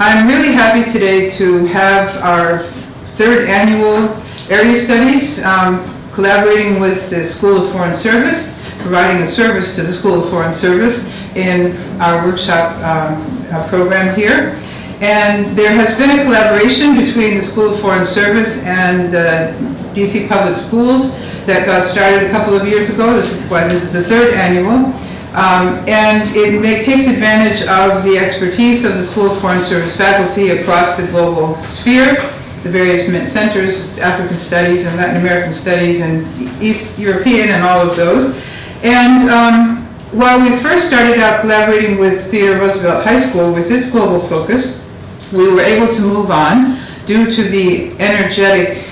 I'm really happy today to have our third annual Area Studies collaborating with the School of Foreign Service, providing a service to the School of Foreign Service in our workshop program here. And there has been a collaboration between the School of Foreign Service and the DC Public Schools that got started a couple of years ago. This is why this is the third annual. And it takes advantage of the expertise of the School of Foreign Service faculty across the global sphere, the various centers, African Studies and Latin American Studies and East European and all of those. And while we first started out collaborating with Theodore Roosevelt High School with its global focus, we were able to move on due to the energetic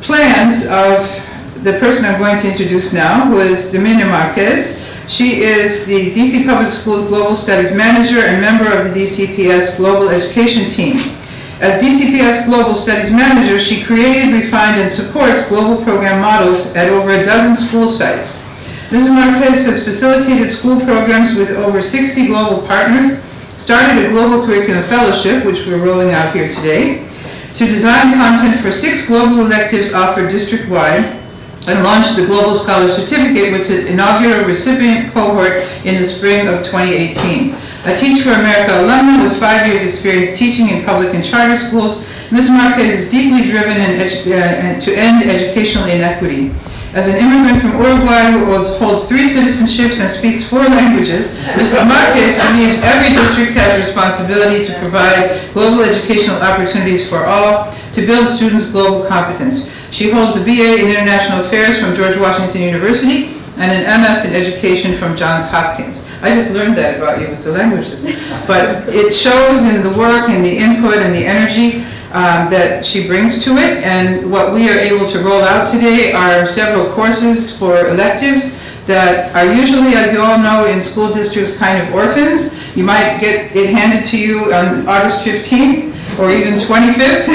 plans of the person I'm going to introduce now, who is Domina Marquez. She is the DC Public Schools Global Studies Manager and member of the DCPS Global Education Team. As DCPS Global Studies Manager, she created, refined, and supports global program models at over a dozen school sites. Ms. Marquez has facilitated school programs with over 60 global partners, started a Global Curriculum Fellowship, which we're rolling out here today, to design content for 6 global electives offered district-wide, and launched the Global Scholar Certificate with its inaugural recipient cohort in the spring of 2018. A Teach for America alumna with 5 years experience teaching in public and charter schools, Ms. Marquez is deeply driven to end educational inequity. As an immigrant from Uruguay who holds 3 citizenships and speaks 4 languages, Ms. Marquez believes every district has responsibility to provide global educational opportunities for all to build students' global competence. She holds a BA in International Affairs from George Washington University and an MS in Education from Johns Hopkins. I just learned that about you with the languages. But it shows in the work and the input and the energy that she brings to it, and what we are able to roll out today are several courses for electives that are usually, as you all know, in school districts kind of orphans. You might get it handed to you on August 15th or even 25th,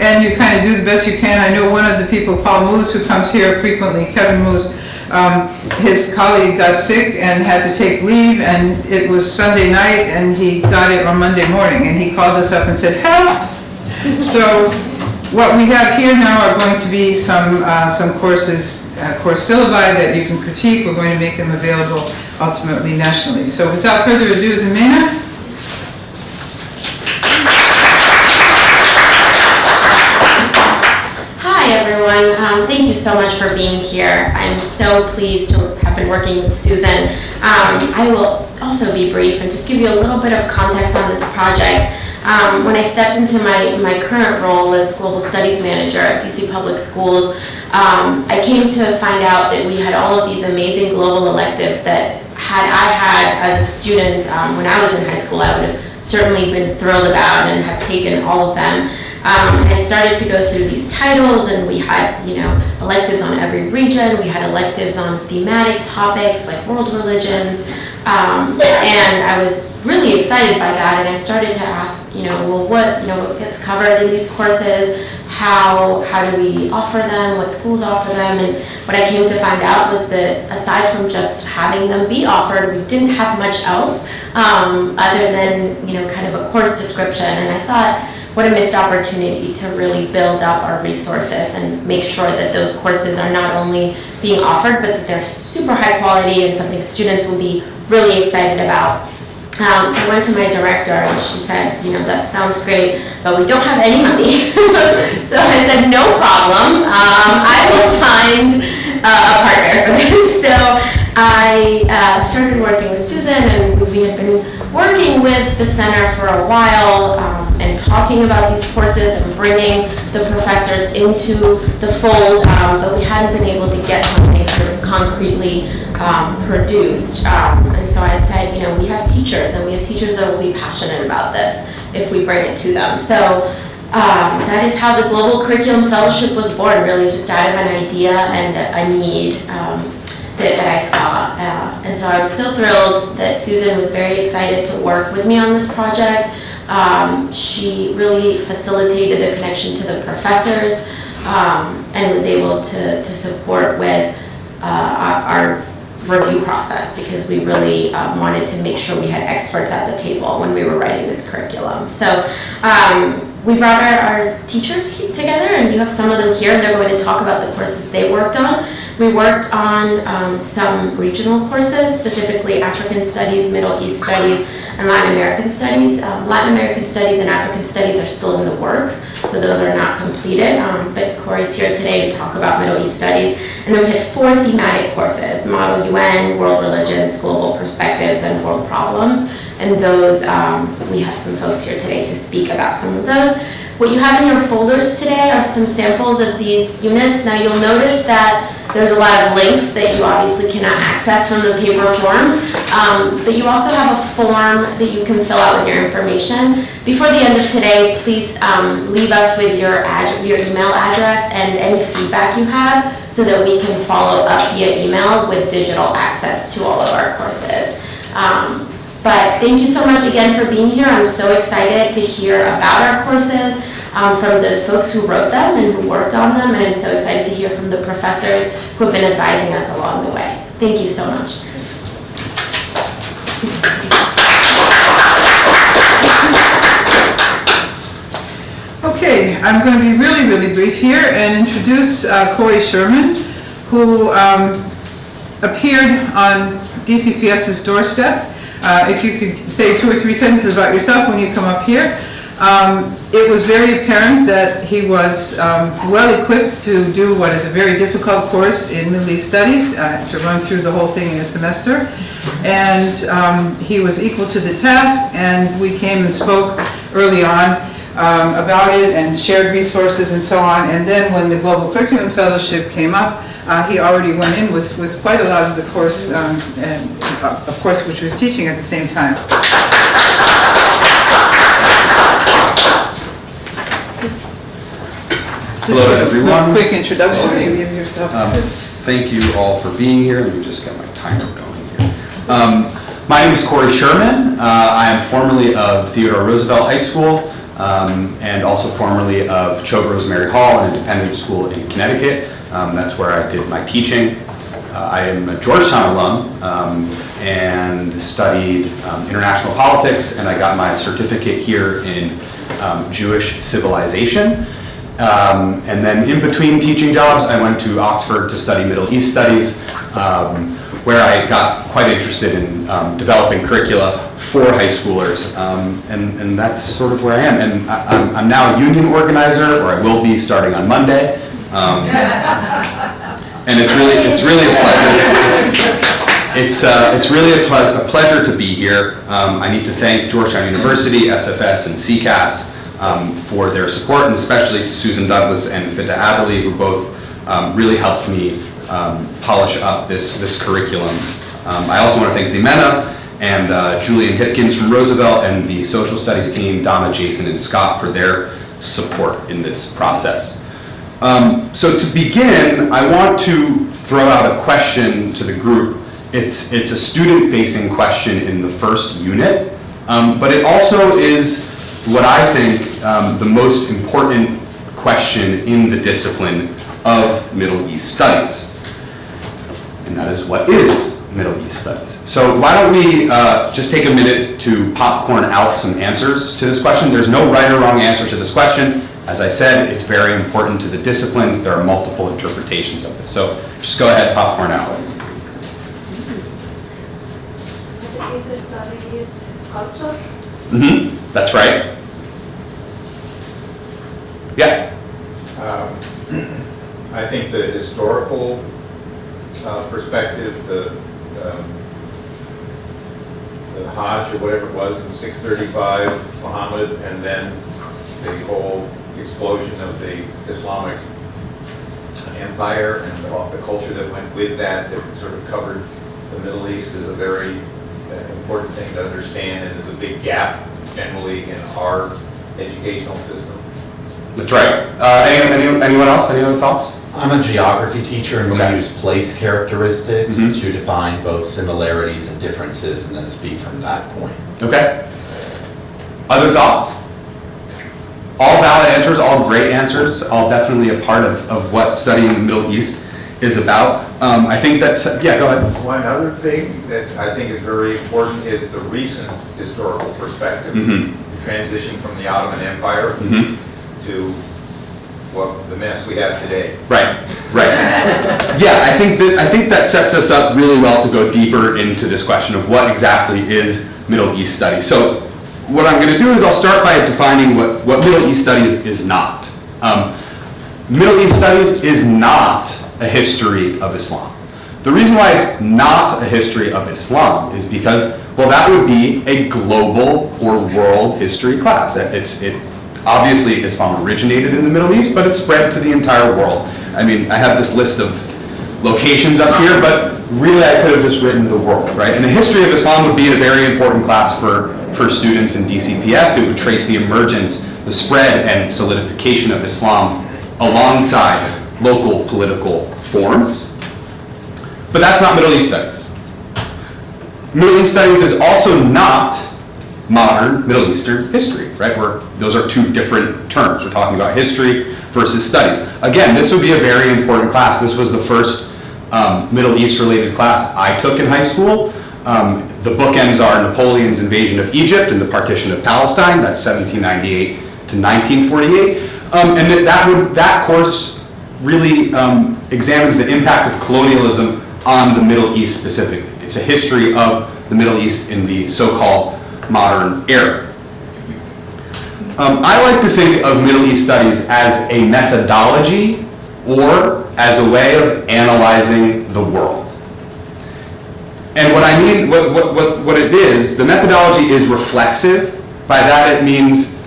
and you kind of do the best you can. I know one of the people, Paul Moose, who comes here frequently, Kevin Moose, his colleague got sick and had to take leave, and it was Sunday night, and he got it on Monday morning, and he called us up and said, help! So what we have here now are going to be some courses, course syllabi that you can critique. We're going to make them available ultimately nationally. So without further ado, Zemena. Hi everyone, thank you so much for being here. I'm so pleased to have been working with Susan. I will also be brief and just give you a little bit of context on this project. When I stepped into my current role as Global Studies Manager at DC Public Schools, I came to find out that we had all of these amazing global electives that I had as a student when I was in high school, I would have certainly been thrilled about and have taken all of them. And I started to go through these titles, and we had, electives on every region. We had electives on thematic topics like world religions, and I was really excited by that. And I started to ask, what gets covered in these courses? How do we offer them? What schools offer them? And what I came to find out was that aside from just having them be offered, we didn't have much else other than kind of a course description. And I thought, what a missed opportunity to really build up our resources and make sure that those courses are not only being offered, but that they're super high quality and something students will be really excited about. So I went to my director and she said, that sounds great, but we don't have any money. So I said, no problem, I will find a partner for this. So I started working with Susan, and we had been working with the center for a while and talking about these courses and bringing the professors into the fold, but we hadn't been able to get something sort of concretely produced. And so I said, we have teachers, and we have teachers that will be passionate about this if we bring it to them. So that is how the Global Curriculum Fellowship was born, really just out of an idea and a need that I saw. And so I was so thrilled that Susan was very excited to work with me on this project. She really facilitated the connection to the professors and was able to support with our review process because we really wanted to make sure we had experts at the table when we were writing this curriculum. So we brought our teachers together, and you have some of them here. They're going to talk about the courses they worked on. We worked on some regional courses, specifically African Studies, Middle East Studies, and Latin American Studies. Latin American Studies and African Studies are still in the works, so those are not completed, but Corey's here today to talk about Middle East Studies. And then we had 4 thematic courses: Model UN, World Religions, Global Perspectives, and World Problems. And those, we have some folks here today to speak about some of those. What you have in your folders today are some samples of these units. Now you'll notice that there's a lot of links that you obviously cannot access from the paper forms, but you also have a form that you can fill out with your information. Before the end of today, please leave us with your email address and any feedback you have so that we can follow up via email with digital access to all of our courses. But thank you so much again for being here. I'm so excited to hear about our courses from the folks who wrote them and who worked on them, and I'm so excited to hear from the professors who have been advising us along the way. So thank you so much. Okay, I'm going to be really, really brief here and introduce Corey Sherman, who appeared on DCPS's doorstep. If you could say 2 or 3 sentences about yourself when you come up here. It was very apparent that he was well equipped to do what is a very difficult course in Middle East Studies, to run through the whole thing in a semester. And he was equal to the task, and we came and spoke early on about it and shared resources and so on. And then when the Global Curriculum Fellowship came up, he already went in with quite a lot of the course, and of course, which was teaching at the same time. Hello, everyone. A quick introduction, maybe, of yourself. Thank you all for being here. Let me just get my timer going here. My name is Corey Sherman. I am formerly of Theodore Roosevelt High School, and also formerly of Chobe Rosemary Hall, an independent school in Connecticut. That's where I did my teaching. I am a Georgetown alum and studied international politics, and I got my certificate here in Jewish civilization. And then in between teaching jobs, I went to Oxford to study Middle East Studies, where I got quite interested in developing curricula for high schoolers, and that's sort of where I am. And I'm now a union organizer, or I will be starting on Monday. And it's really a pleasure. It's really a pleasure to be here. I need to thank Georgetown University, SFS, and CCAS for their support, and especially to Susan Douglas and Fita Adderley, who both really helped me polish up this curriculum. I also want to thank Ximena and Julian Hipkins from Roosevelt and the social studies team, Donna, Jason, and Scott, for their support in this process. So to begin, I want to throw out a question to the group. It's a student-facing question in the first unit, but it also is what I think the most important question in the discipline of Middle East Studies. And that is, what is Middle East Studies? So why don't we just take a minute to popcorn out some answers to this question. There's no right or wrong answer to this question. As I said, it's very important to the discipline. There are multiple interpretations of this. So just go ahead, popcorn out. Middle East Studies culture? Mm-hmm. That's right. Yeah. I think the historical perspective, the Hajj or whatever it was in 635, Muhammad, and then the whole explosion of the Islamic empire and the culture that went with that sort of covered the Middle East is a very important thing to understand, and is a big gap generally in our educational system. That's right. Anyone else? Any other thoughts? I'm a geography teacher, and Okay. we use place characteristics Mhm. to define both similarities and differences, and then speak from that point. Okay. Other thoughts? All valid answers, all great answers, all definitely a part of what studying the Middle East is about. I think that's, yeah, go ahead. One other thing that I think is very important is the recent historical perspective. The transition from the Ottoman Empire to, well, the mess we have today. Right. Yeah, I think that sets us up really well to go deeper into this question of what exactly is Middle East studies. So what I'm going to do is I'll start by defining what Middle East studies is not. Middle East studies is not a history of Islam. The reason why it's not a history of Islam is because, well, that would be a global or world history class. Obviously, Islam originated in the Middle East, but it spread to the entire world. I mean, I have this list of locations up here, but really I could have just written the world, right? And the history of Islam would be a very important class for students in DCPS. It would trace the emergence, the spread, and solidification of Islam alongside local political forms. But that's not Middle East studies. Middle East studies is also not modern Middle Eastern history, right? Those are two different terms. We're talking about history versus studies. Again, this would be a very important class. This was the first Middle East related class I took in high school. The bookends are Napoleon's invasion of Egypt and the partition of Palestine. That's 1798 to 1948. And that course really examines the impact of colonialism on the Middle East specifically. It's a history of the Middle East in the so-called modern era. I like to think of Middle East studies as a methodology or as a way of analyzing the world. And what I mean, what it is, the methodology is reflexive. By that it means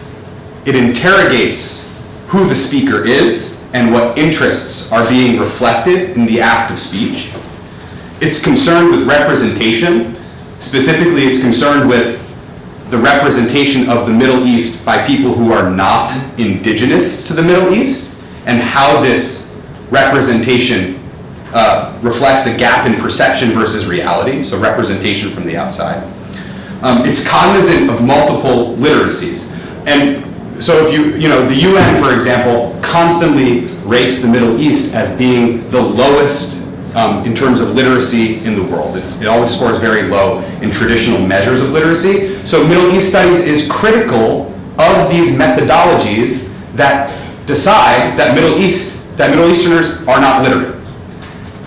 it interrogates who the speaker is and what interests are being reflected in the act of speech. It's concerned with representation. Specifically, it's concerned with the representation of the Middle East by people who are not indigenous to the Middle East, and how this representation reflects a gap in perception versus reality, so representation from the outside. It's cognizant of multiple literacies. And so if the UN, for example, constantly rates the Middle East as being the lowest in terms of literacy in the world. It always scores very low in traditional measures of literacy. So Middle East studies is critical of these methodologies that decide that Middle Easterners are not literate.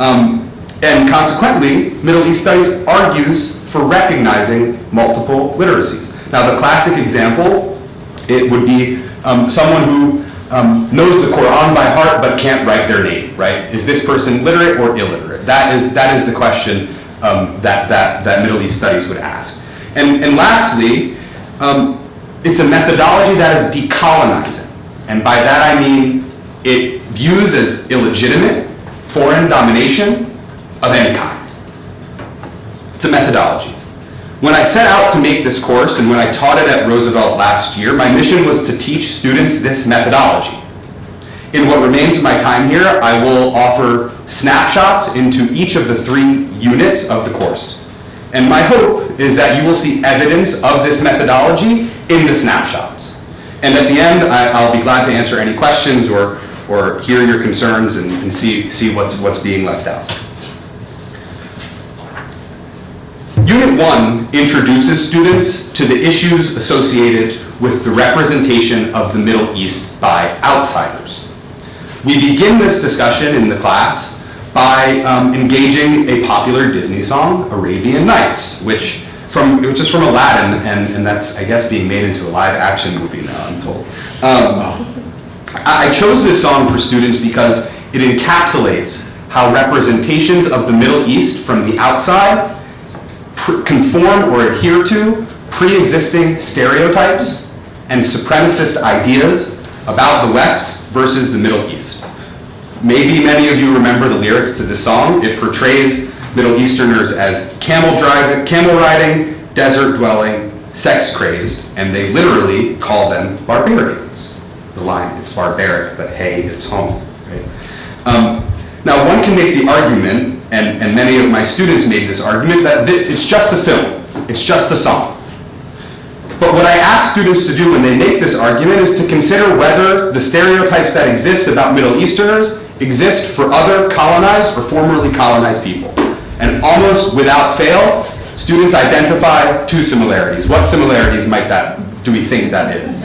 And consequently, Middle East studies argues for recognizing multiple literacies. Now, the classic example, it would be someone who knows the Quran by heart but can't write their name, right? Is this person literate or illiterate? That is the question that Middle East studies would ask. And lastly, it's a methodology that is decolonizing. And by that I mean it views as illegitimate foreign domination of any kind. It's a methodology. When I set out to make this course and when I taught it at Roosevelt last year, my mission was to teach students this methodology. In what remains of my time here, I will offer snapshots into each of the 3 units of the course. And my hope is that you will see evidence of this methodology in the snapshots. And at the end, I'll be glad to answer any questions or hear your concerns and see what's being left out. Unit 1 introduces students to the issues associated with the representation of the Middle East by outsiders. We begin this discussion in the class by engaging a popular Disney song, Arabian Nights, which is from Aladdin, and that's, I guess, being made into a live action movie now, I'm told. I chose this song for students because it encapsulates how representations of the Middle East from the outside conform or adhere to pre-existing stereotypes and supremacist ideas about the West versus the Middle East. Maybe many of you remember the lyrics to this song. It portrays Middle Easterners as camel riding, desert dwelling, sex crazed, and they literally call them barbarians. The line, it's barbaric, but hey, it's home. Right? Now, one can make the argument, and many of my students made this argument, that it's just a film, it's just a song. But what I ask students to do when they make this argument is to consider whether the stereotypes that exist about Middle Easterners exist for other colonized or formerly colonized people. And almost without fail, students identify two similarities. What similarities do we think that is?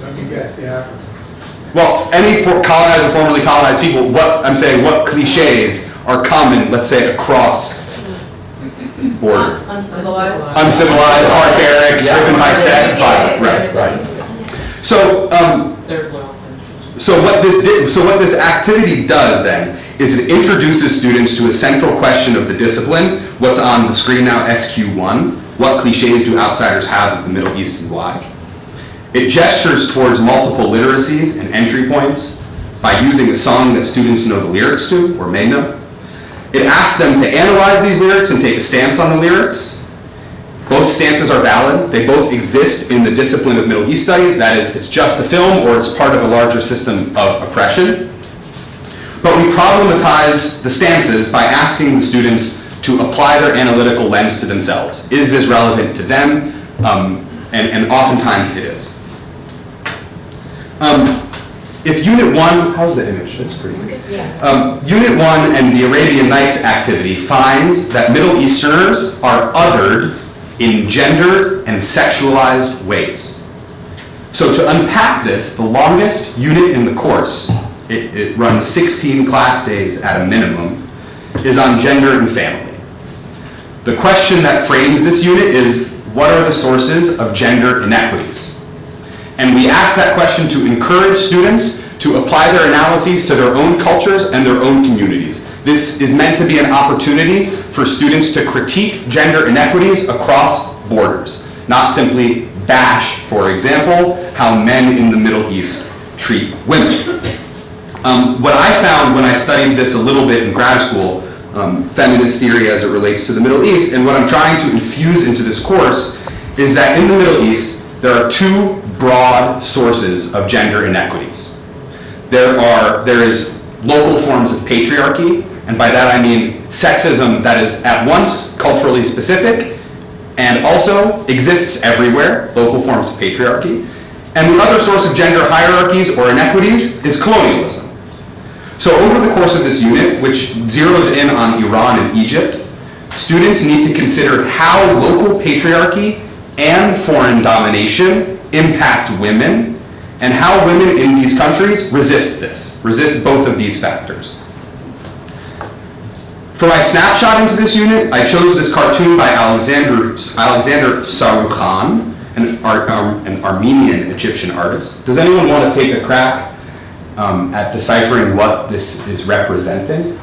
Let me guess, the Africans. Well, any colonized or formerly colonized people, what cliches are common, let's say, across border? Uncivilized. Uncivilized, barbaric, driven by sex, violent, right. Right. So, Third world. so what this activity does then is it introduces students to a central question of the discipline, what's on the screen now, SQ1, what cliches do outsiders have of the Middle East and why? It gestures towards multiple literacies and entry points by using a song that students know the lyrics to, or may know. It asks them to analyze these lyrics and take a stance on the lyrics. Both stances are valid. They both exist in the discipline of Middle East studies. That is, it's just a film or it's part of a larger system of oppression. But we problematize the stances by asking the students to apply their analytical lens to themselves. Is this relevant to them? And oftentimes it is. If Unit 1, how's the image? That's pretty good. Unit 1 and the Arabian Nights activity finds that Middle Easterners are othered in gendered and sexualized ways. So to unpack this, the longest unit in the course, it runs 16 class days at a minimum, is on gender and family. The question that frames this unit is, what are the sources of gender inequities? And we ask that question to encourage students to apply their analyses to their own cultures and their own communities. This is meant to be an opportunity for students to critique gender inequities across borders, not simply bash, for example, how men in the Middle East treat women. What I found when I studied this a little bit in grad school, feminist theory as it relates to the Middle East, and what I'm trying to infuse into this course is that in the Middle East, there are two broad sources of gender inequities. There is local forms of patriarchy, and by that I mean sexism that is at once culturally specific and also exists everywhere, local forms of patriarchy. And the other source of gender hierarchies or inequities is colonialism. So over the course of this unit, which zeroes in on Iran and Egypt, students need to consider how local patriarchy and foreign domination impact women, and how women in these countries resist both of these factors. For my snapshot into this unit, I chose this cartoon by Alexander Sarukhan, an Armenian Egyptian artist. Does anyone want to take a crack at deciphering what this is representing?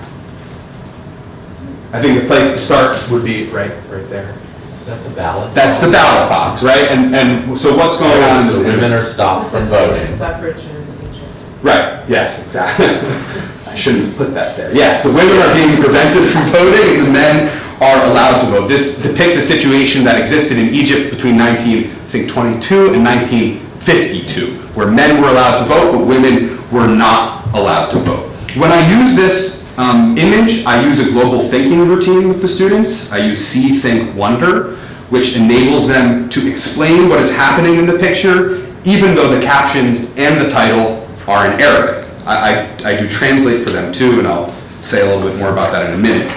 I think the place to start would be right there. Is that the ballot? That's the ballot box, right? And so what's going on in this So image? women are stopped from voting. Suffrage in Egypt. Right, yes, exactly. I shouldn't have put that there. Yes, the women are being prevented from voting and the men are allowed to vote. This depicts a situation that existed in Egypt between 1922 and 1952, where men were allowed to vote, but women were not allowed to vote. When I use this image, I use a global thinking routine with the students. I use See, Think, Wonder, which enables them to explain what is happening in the picture, even though the captions and the title are in Arabic. I do translate for them too, and I'll say a little bit more about that in a minute.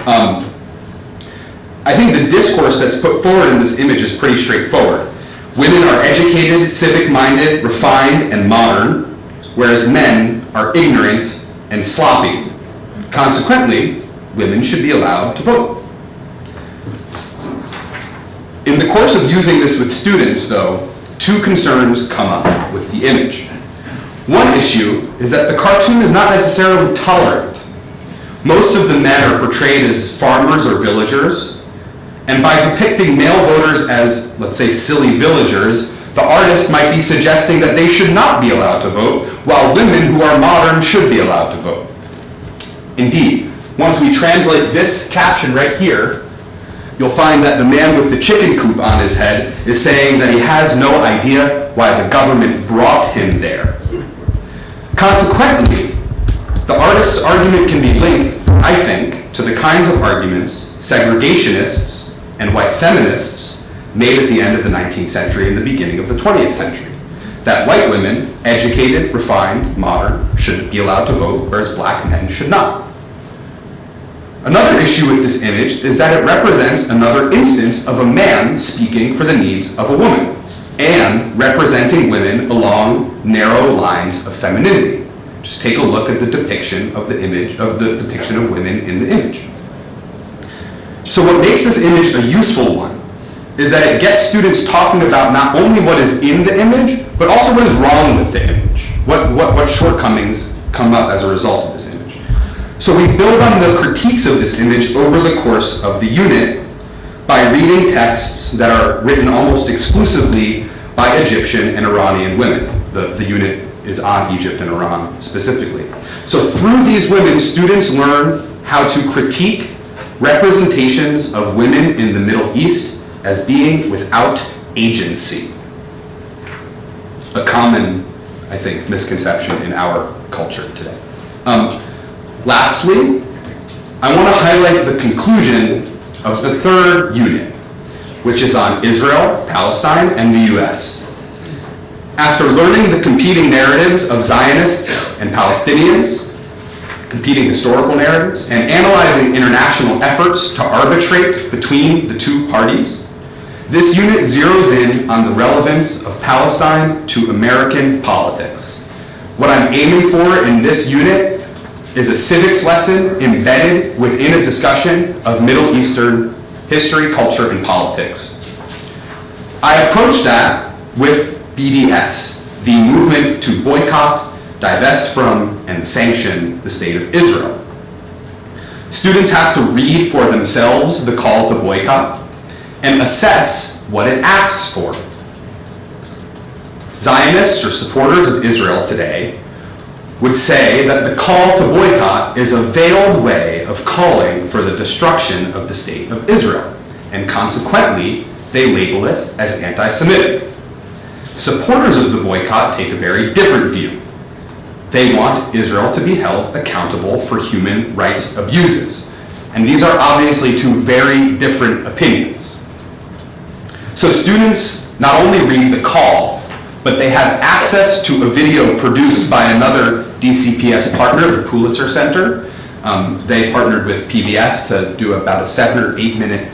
I think the discourse that's put forward in this image is pretty straightforward. Women are educated, civic-minded, refined, and modern, whereas men are ignorant and sloppy. Consequently, women should be allowed to vote. In the course of using this with students, though, two concerns come up with the image. One issue is that the cartoon is not necessarily tolerant. Most of the men are portrayed as farmers or villagers, and by depicting male voters as, let's say, silly villagers, the artist might be suggesting that they should not be allowed to vote, while women who are modern should be allowed to vote. Indeed, once we translate this caption right here, you'll find that the man with the chicken coop on his head is saying that he has no idea why the government brought him there. Consequently, the artist's argument can be linked, I think, to the kinds of arguments segregationists and white feminists made at the end of the 19th century and the beginning of the 20th century. that white women, educated, refined, modern, should be allowed to vote, whereas black men should not. Another issue with this image is that it represents another instance of a man speaking for the needs of a woman and representing women along narrow lines of femininity. Just take a look at the depiction of the image, of the depiction of women in the image. So what makes this image a useful one is that it gets students talking about not only what is in the image, but also what is wrong with the image. What shortcomings come up as a result of this image. So we build on the critiques of this image over the course of the unit by reading texts that are written almost exclusively by Egyptian and Iranian women. The unit is on Egypt and Iran specifically. So through these women, students learn how to critique representations of women in the Middle East as being without agency. A common, I think, misconception in our culture today. Lastly, I want to highlight the conclusion of the third unit, which is on Israel, Palestine, and the US. After learning the competing narratives of Zionists and Palestinians, competing historical narratives, and analyzing international efforts to arbitrate between the two parties, this unit zeroes in on the relevance of Palestine to American politics. What I'm aiming for in this unit is a civics lesson embedded within a discussion of Middle Eastern history, culture, and politics. I approach that with BDS, the movement to boycott, divest from, and sanction the state of Israel. Students have to read for themselves the call to boycott and assess what it asks for. Zionists or supporters of Israel today would say that the call to boycott is a veiled way of calling for the destruction of the state of Israel, and consequently, they label it as anti-Semitic. Supporters of the boycott take a very different view. They want Israel to be held accountable for human rights abuses. And these are obviously two very different opinions. So students not only read the call, but they have access to a video produced by another DCPS partner, the Pulitzer Center. They partnered with PBS to do about a 7 or 8 minute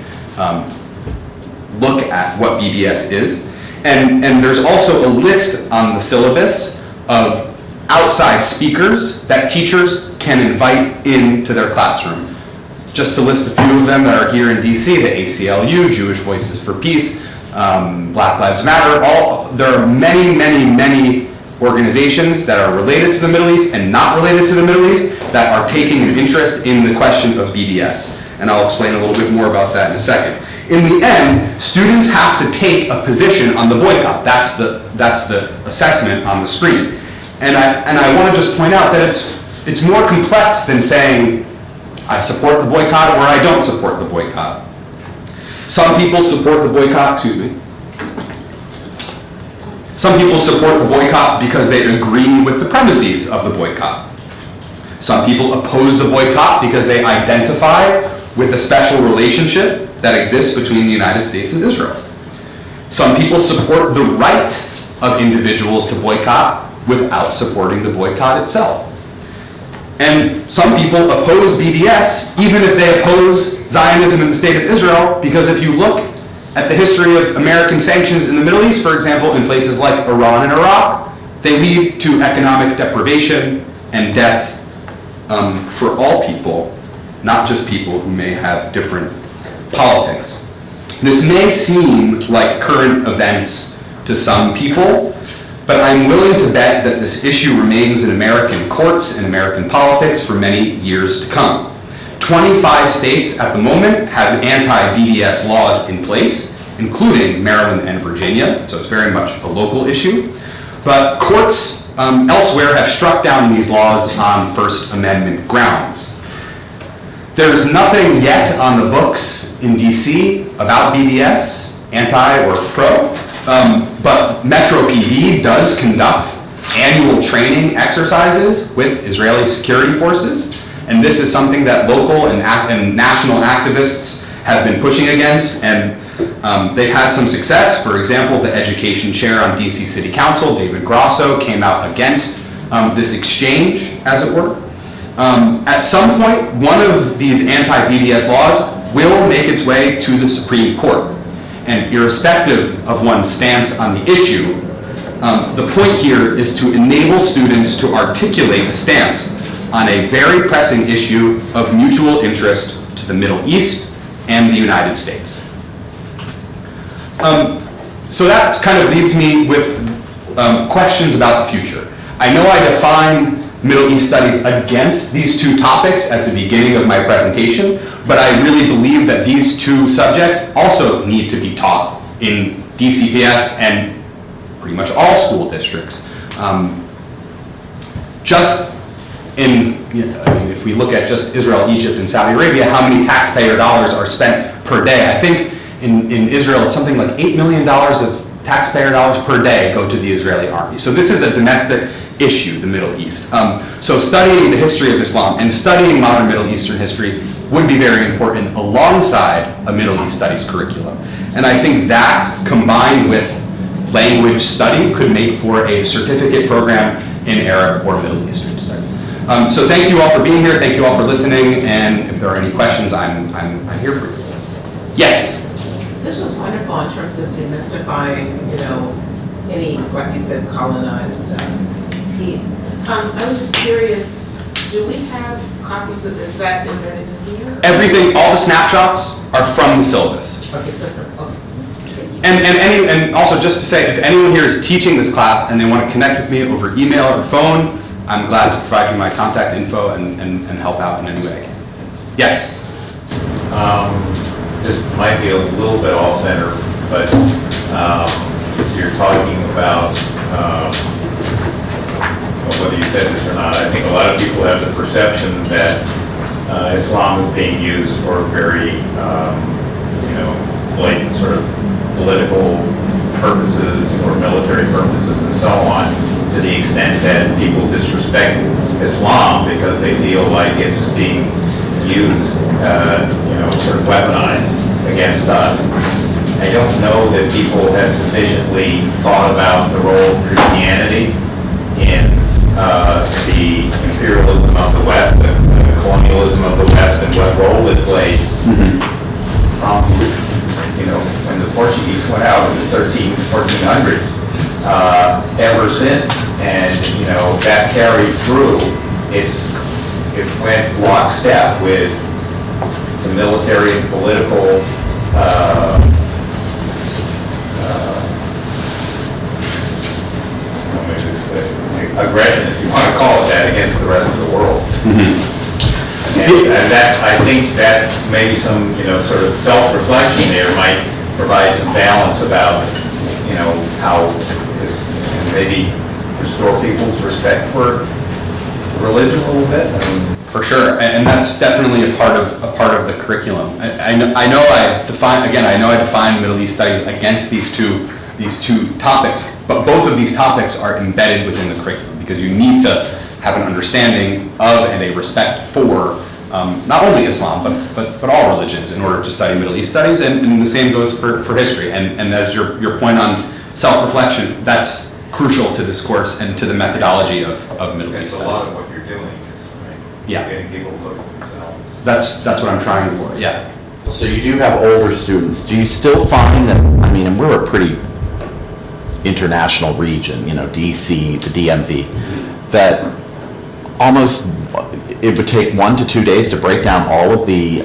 look at what BDS is. And there's also a list on the syllabus of outside speakers that teachers can invite into their classroom. Just to list a few of them that are here in DC, the ACLU, Jewish Voices for Peace, Black Lives Matter, there are many, many, many organizations that are related to the Middle East and not related to the Middle East that are taking an interest in the question of BDS. And I'll explain a little bit more about that in a second. In the end, students have to take a position on the boycott. That's the assessment on the screen. And I want to just point out that it's more complex than saying I support the boycott or I don't support the boycott. Some people support the boycott, Some people support the boycott because they agree with the premises of the boycott. Some people oppose the boycott because they identify with a special relationship that exists between the United States and Israel. Some people support the right of individuals to boycott without supporting the boycott itself. And some people oppose BDS even if they oppose Zionism in the state of Israel, because if you look at the history of American sanctions in the Middle East, for example, in places like Iran and Iraq, they lead to economic deprivation and death for all people, not just people who may have different politics. This may seem like current events to some people, but I'm willing to bet that this issue remains in American courts and American politics for many years to come. 25 states at the moment have anti-BDS laws in place, including Maryland and Virginia, so it's very much a local issue. But courts elsewhere have struck down these laws on First Amendment grounds. There's nothing yet on the books in DC about BDS, anti or pro, but Metro PD does conduct annual training exercises with Israeli security forces, and this is something that local and national activists have been pushing against, and They've had some success. For example, the education chair on DC City Council, David Grosso, came out against this exchange, as it were. At some point, one of these anti-BDS laws will make its way to the Supreme Court. And irrespective of one's stance on the issue, the point here is to enable students to articulate a stance on a very pressing issue of mutual interest to the Middle East and the United States. So that kind of leaves me with questions about the future. I know I defined Middle East studies against these two topics at the beginning of my presentation, but I really believe that these two subjects also need to be taught in DCPS and pretty much all school districts. If we look at just Israel, Egypt, and Saudi Arabia, how many taxpayer dollars are spent per day? I think in Israel, it's something like $8 million of taxpayer dollars per day go to the Israeli army. So this is a domestic issue, the Middle East. So studying the history of Islam and studying modern Middle Eastern history would be very important alongside a Middle East studies curriculum. And I think that, combined with language study, could make for a certificate program in Arab or Middle Eastern studies. So thank you all for being here, thank you all for listening, and if there are any questions, I'm here for you. Yes? This was wonderful in terms of demystifying, any, like you said, colonized piece. I was just curious, do we have copies of this that embedded in here? Everything, all the snapshots are from the syllabus. Okay, so, okay. And also just to say, if anyone here is teaching this class and they want to connect with me over email or phone, I'm glad to provide you my contact info and help out in any way I can. Yes? This might be a little bit off-center, but you're talking about, whether you said this or not, I think a lot of people have the perception that Islam is being used for very, blatant sort of political purposes or military purposes and so on, to the extent that people disrespect Islam because they feel like it's being used, sort of weaponized against us. I don't know that people have sufficiently thought about the role of Christianity in the imperialism of the West and the colonialism of the West and what role it played from, when the Portuguese went out in the 1400s, ever since. And, that carried through. It went lockstep with the military and political aggression, if you want to call it that, against the rest of the world. And that, I think that maybe some, sort of self-reflection there might provide some balance about, how this, maybe restore people's respect for religion a little bit. For sure, and that's definitely a part of the curriculum. I know I define Middle East studies against these two topics, but both of these topics are embedded within the curriculum because you need to have an understanding of and a respect for not only Islam but all religions in order to study Middle East studies, and the same goes for history. And as your point on self-reflection, that's crucial to this course and to the methodology of Middle East studies. That's a lot of what you're doing is, right? Yeah. Getting people to look at themselves. That's what I'm trying for, yeah. So you do have older students. Do you still find that, and we're a pretty international region, DC, the DMV, that almost it would take 1 to 2 days to break down all of the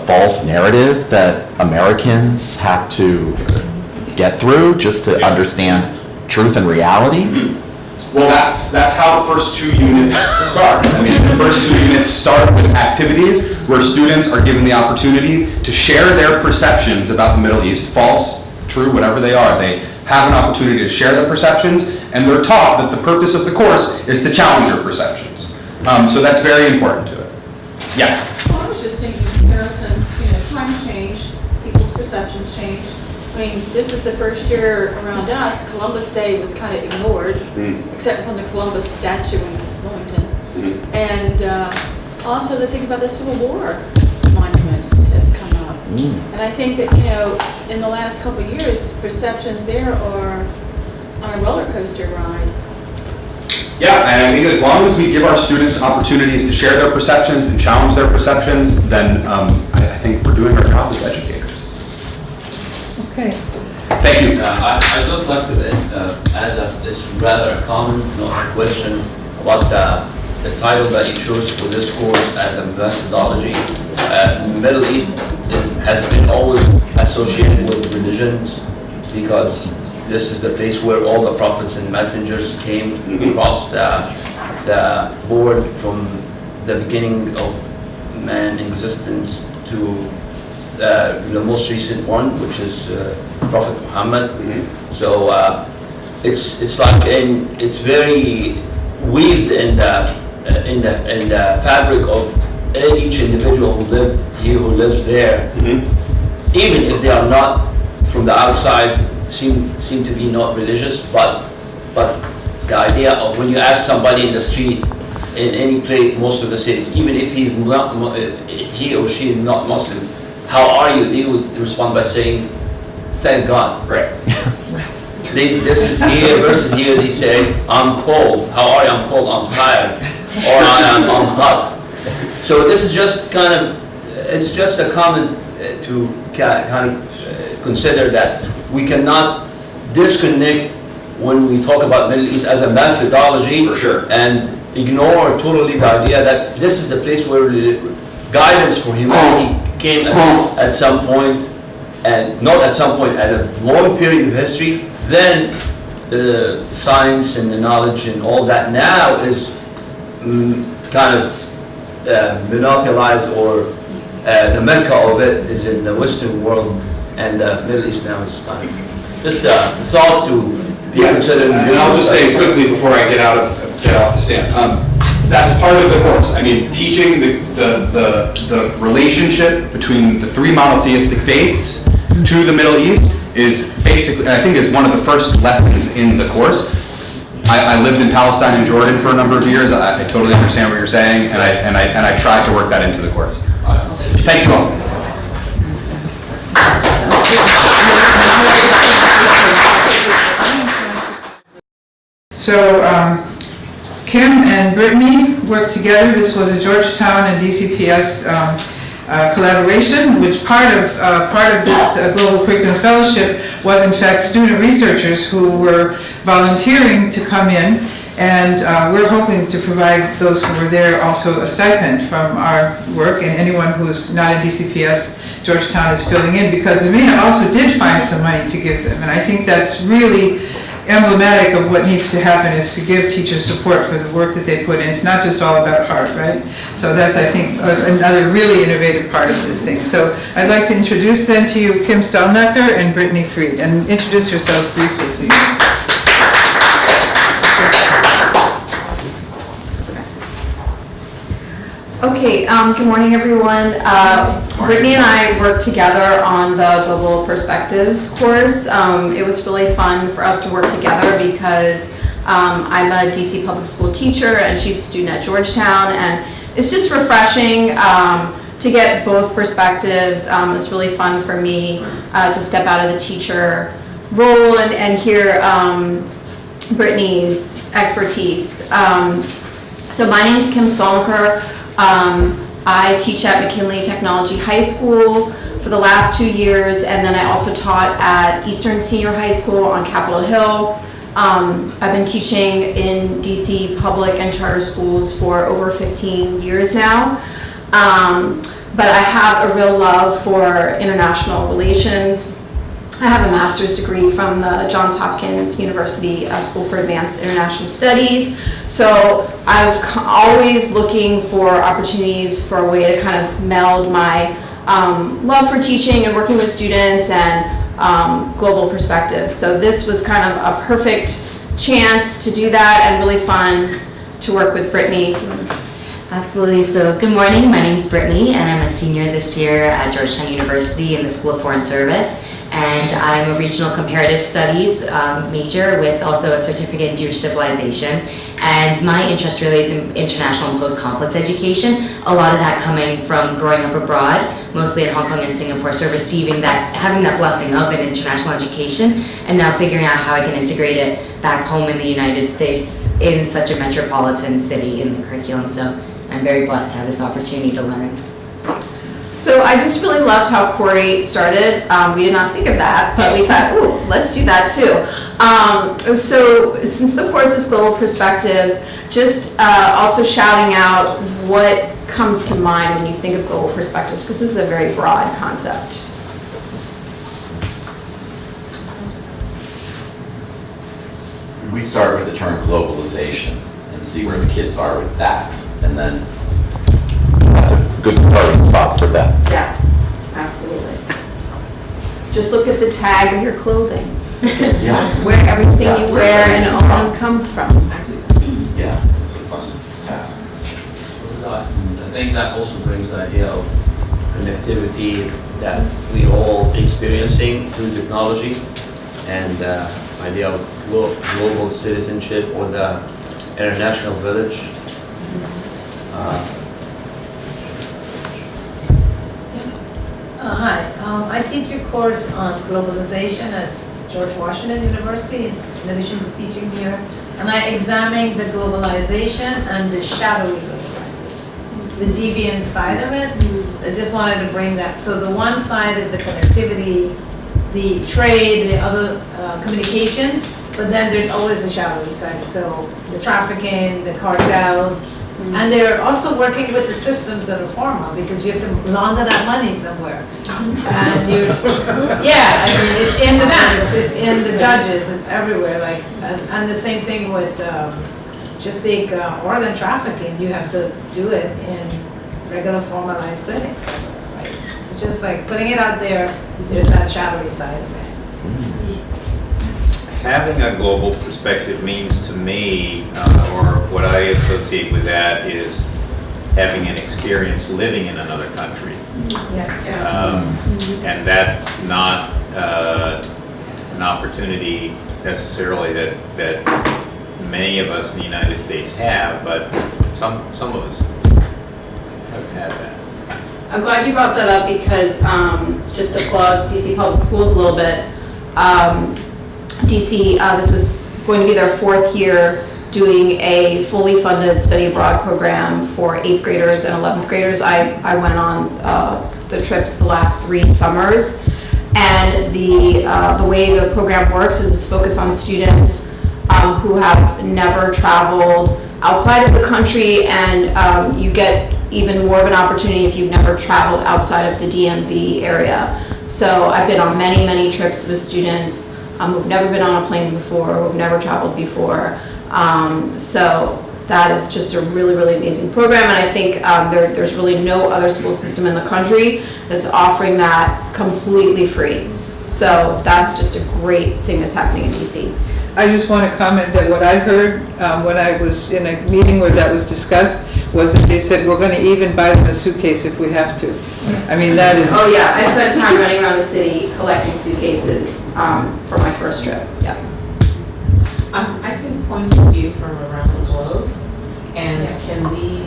false narrative that Americans have to get through just to understand truth and reality? Well, that's how the first 2 units start. The first 2 units start with activities where students are given the opportunity to share their perceptions about the Middle East, false, true, whatever they are. They have an opportunity to share their perceptions, and they're taught that the purpose of the course is to challenge your perceptions. So that's very important to it. Yes? Well, I was just thinking comparisons, times change, people's perceptions change. This is the first year around us, Columbus Day was kind of ignored, except for the Columbus statue in Wilmington. And also the thing about the Civil War monuments has come up. And I think that, in the last couple of years, perceptions there are on a roller coaster ride. Yeah, and I think as long as we give our students opportunities to share their perceptions and challenge their perceptions, then I think we're doing our job as educators. Okay. Thank you. I'd just like to add that it's rather a common question about the title that you chose for this course as a methodology. Middle East has been always associated with religions because this is the place where all the prophets and messengers came across the board from the beginning of man existence to the most recent one, which is Prophet Muhammad. So it's like it's very weaved in the fabric of each individual who lives there, even if they are not from the outside, seem to be not religious, but the idea of when you ask somebody in the street in any place, most of the cities, even if he or she is not Muslim, how are you? They would respond by saying, "Thank God." Right. This is here versus here. They say, "I'm cold." How are you? I'm cold. I'm tired, or I'm hot. So this is just it's just a comment to kind of consider that we cannot disconnect when we talk about Middle East as a methodology. For sure. And ignore totally the idea that this is the place where guidance for humanity came at some point, and not at some point, at a long period of history. Then the science and the knowledge and all that now is kind of monopolized, or the Mecca of it is in the Western world, and the Middle East now is kind of just a thought to be considered. And I'll just say quickly before I get off the stand, that's part of the course. I mean, teaching the relationship between the three monotheistic faiths to the Middle East is basically, I think, is one of the first lessons in the course. I lived in Palestine and Jordan for a number of years. I totally understand what you're saying, and I tried to work that into the course. Thank you all. So Kim and Brittany worked together. This was a Georgetown and DCPS collaboration, which part of this Global Curriculum Fellowship was in fact student researchers who were volunteering to come in, and we're hoping to provide those who were there also a stipend from our work, and anyone who's not in DCPS, Georgetown is filling in, because the MENA also did find some money to give them, and I think that's really emblematic of what needs to happen, is to give teachers support for the work that they put in. It's not just all about heart, right? So that's, I think, another really innovative part of this thing. So I'd like to introduce then to you Kim Stalnaker and Brittany Fried, and introduce yourself briefly, please. Okay, good morning, everyone. Brittany and I worked together on the Global Perspectives course. It was really fun for us to work together because I'm a DC public school teacher and she's a student at Georgetown, and it's just refreshing to get both perspectives. It's really fun for me to step out of the teacher role and hear Brittany's expertise. So my name is Kim Stalnaker. I teach at McKinley Technology High School for the last 2 years, and then I also taught at Eastern Senior High School on Capitol Hill. I've been teaching in DC public and charter schools for over 15 years now. But I have a real love for international relations. I have a master's degree from the Johns Hopkins University School for Advanced International Studies. So I was always looking for opportunities for a way to kind of meld my love for teaching and working with students and global perspectives. So this was kind of a perfect chance to do that, and really fun to work with Brittany. Absolutely. So good morning. My name is Brittany, and I'm a senior this year at Georgetown University in the School of Foreign Service. and I'm a regional comparative studies major with also a certificate in Jewish civilization. And my interest really is in international and post-conflict education. A lot of that coming from growing up abroad, mostly in Hong Kong and Singapore, so receiving that, having that blessing of an international education, and now figuring out how I can integrate it back home in the United States in such a metropolitan city in the curriculum. So I'm very blessed to have this opportunity to learn. So I just really loved how Corey started. We did not think of that, but we thought, ooh, let's do that too. So since the course is Global Perspectives, just also shouting out what comes to mind when you think of Global Perspectives, because this is a very broad concept. We start with the term globalization and see where the kids are with that. And then that's a good starting spot for them. Yeah, absolutely. Just look at the tag of your clothing. Yeah. Where everything Yeah, you where's wear and everything own from? comes from. Yeah, it's a fun task. I think that also brings the idea of connectivity that we all experiencing through technology, and the idea of global citizenship or the international village. Hi, I teach a course on globalization at George Washington University, in addition to teaching here, and I examine the globalization and the shadowy globalization, the deviant side of it. So I just wanted to bring that. So the one side is the connectivity, the trade, the other communications, but then there's always a shadowy side. So the trafficking, the cartels, and they're also working with the systems that are formal, because you have to launder that money somewhere. And you're, yeah, I mean, it's in the banks, it's in the judges, it's everywhere. Like, and the same thing with just take organ trafficking. You have to do it in regular formalized clinics. Right? It's just like putting it out there. There's that shadowy side of it. Having a global perspective means to me, or what I associate with that, is having an experience living in another country. And that's not an opportunity necessarily that many of us in the United States have, but some of us have had that. I'm glad you brought that up, because just to plug DC Public Schools a little bit, DC, this is going to be their 4th year doing a fully funded study abroad program for 8th graders and 11th graders. I went on the trips the last 3 summers, and the way the program works is it's focused on students who have never traveled outside of the country, and you get even more of an opportunity if you've never traveled outside of the DMV area. So I've been on many, many trips with students who've never been on a plane before, who've never traveled before. So that is just a really, really amazing program, and I think there's really no other school system in the country that's offering that completely free. So that's just a great thing that's happening in DC. I just want to comment that what I heard when I was in a meeting where that was discussed was that they said, we're going to even buy them a suitcase if we have to. I mean, that is... Oh yeah, I spent time running around the city collecting suitcases for my first trip. Yeah. I think points of view from around the globe, and can we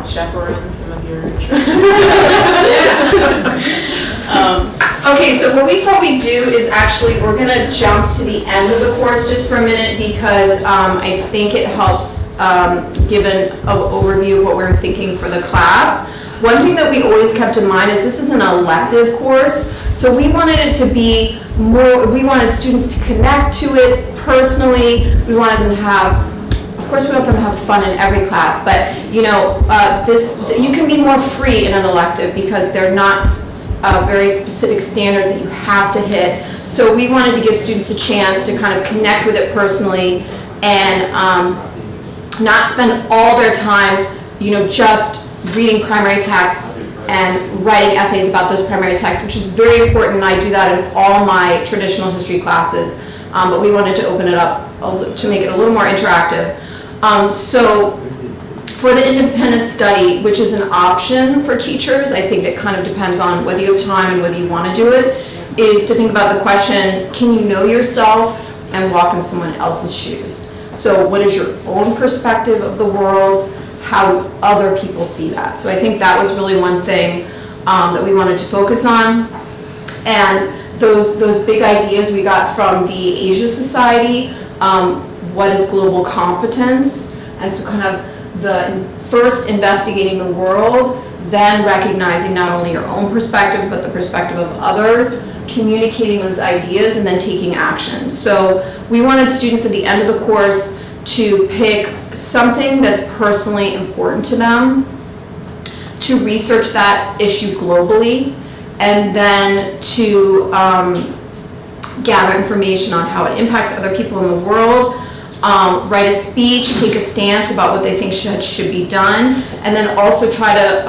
chaperone some of your trips? Okay, so what we thought we'd do is actually, we're gonna jump to the end of the course just for a minute, because I think it helps give an overview of what we're thinking for the class. One thing that we always kept in mind is this is an elective course, so we wanted it to be more, we wanted students to connect to it personally. We wanted them to have, of course we want them to have fun in every class, but you know, you can be more free in an elective because they're not very specific standards that you have to hit. So we wanted to give students a chance to kind of connect with it personally and not spend all their time, you know, just reading primary texts and writing essays about those primary texts, which is very important. I do that in all my traditional history classes, but we wanted to open it up to make it a little more interactive. So for the independent study, which is an option for teachers, I think it kind of depends on whether you have time and whether you want to do it. is to think about the question, can you know yourself and walk in someone else's shoes? So what is your own perspective of the world? How other people see that? So I think that was really one thing that we wanted to focus on. And those big ideas we got from the Asia Society, what is global competence? And so kind of the first investigating the world, then recognizing not only your own perspective, but the perspective of others, communicating those ideas, and then taking action. So we wanted students at the end of the course to pick something that's personally important to them, to research that issue globally, and then to gather information on how it impacts other people in the world, write a speech, take a stance about what they think should be done, and then also try to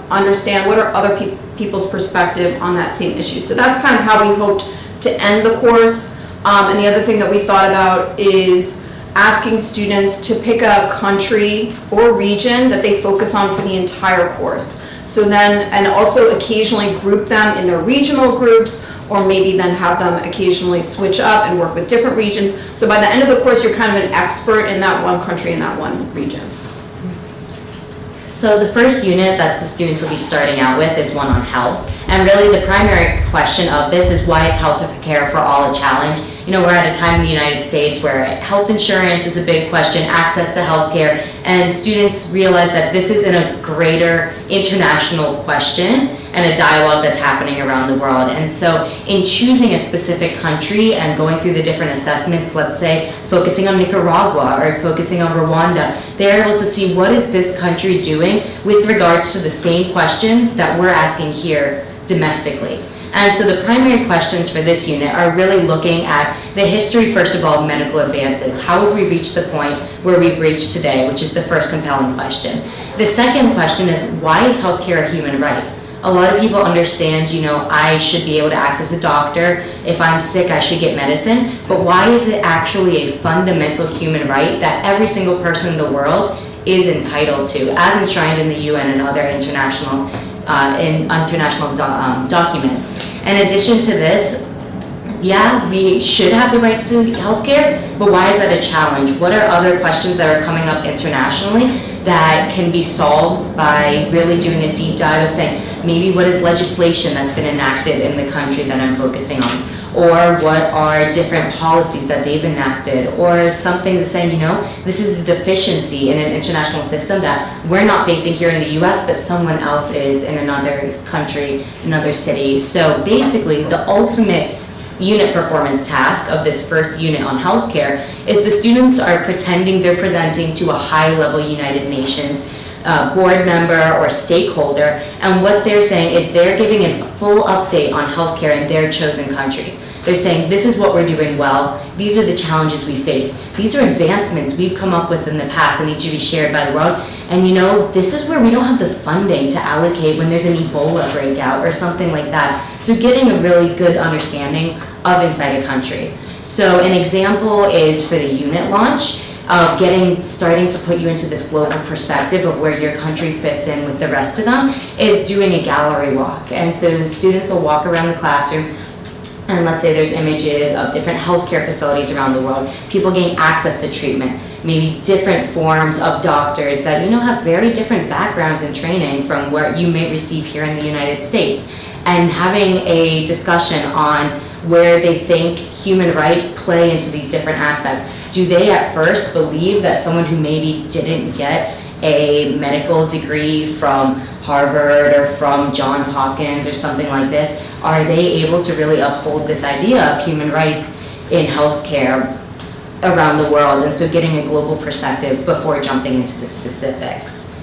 understand what are other people's perspective on that same issue. So that's kind of how we hoped to end the course. And the other thing that we thought about is asking students to pick a country or region that they focus on for the entire course. So then, and also occasionally group them in their regional groups, or maybe then have them occasionally switch up and work with different regions. So by the end of the course, you're kind of an expert in that one country, in that one region. So the first unit that the students will be starting out with is one on health. And really the primary question of this is, why is health care for all a challenge? You know, we're at a time in the United States where health insurance is a big question, access to health care, and students realize that this is in a greater international question and a dialogue that's happening around the world. And so in choosing a specific country and going through the different assessments, let's say focusing on Nicaragua or focusing on Rwanda, they're able to see what is this country doing with regards to the same questions that we're asking here domestically. And so the primary questions for this unit are really looking at the history, first of all, of medical advances. How have we reached the point where we've reached today, which is the first compelling question. The second question is, why is healthcare a human right? A lot of people understand, you know, I should be able to access a doctor. If I'm sick, I should get medicine. But why is it actually a fundamental human right that every single person in the world is entitled to, as enshrined in the UN and other international documents? In addition to this, yeah, we should have the right to healthcare, but why is that a challenge? What are other questions that are coming up internationally that can be solved by really doing a deep dive of saying, maybe what is legislation that's been enacted in the country that I'm focusing on? Or what are different policies that they've enacted? Or something that's saying, you know, this is the deficiency in an international system that we're not facing here in the US, but someone else is in another country, another city. So basically, the ultimate unit performance task of this first unit on healthcare is the students are pretending they're presenting to a high-level United Nations board member or stakeholder, and what they're saying is they're giving a full update on healthcare in their chosen country. They're saying, this is what we're doing well, these are the challenges we face, these are advancements we've come up with in the past that need to be shared by the world, and you know, this is where we don't have the funding to allocate when there's an Ebola breakout or something like that. So getting a really good understanding of inside a country. So an example is for the unit launch, of starting to put you into this global perspective of where your country fits in with the rest of them, is doing a gallery walk. And so students will walk around the classroom, and let's say there's images of different healthcare facilities around the world, people getting access to treatment, maybe different forms of doctors that, you know, have very different backgrounds and training from what you may receive here in the United States, and having a discussion on where they think human rights play into these different aspects. Do they at first believe that someone who maybe didn't get a medical degree from Harvard or from Johns Hopkins or something like this, are they able to really uphold this idea of human rights in healthcare around the world? And so getting a global perspective before jumping into the specifics.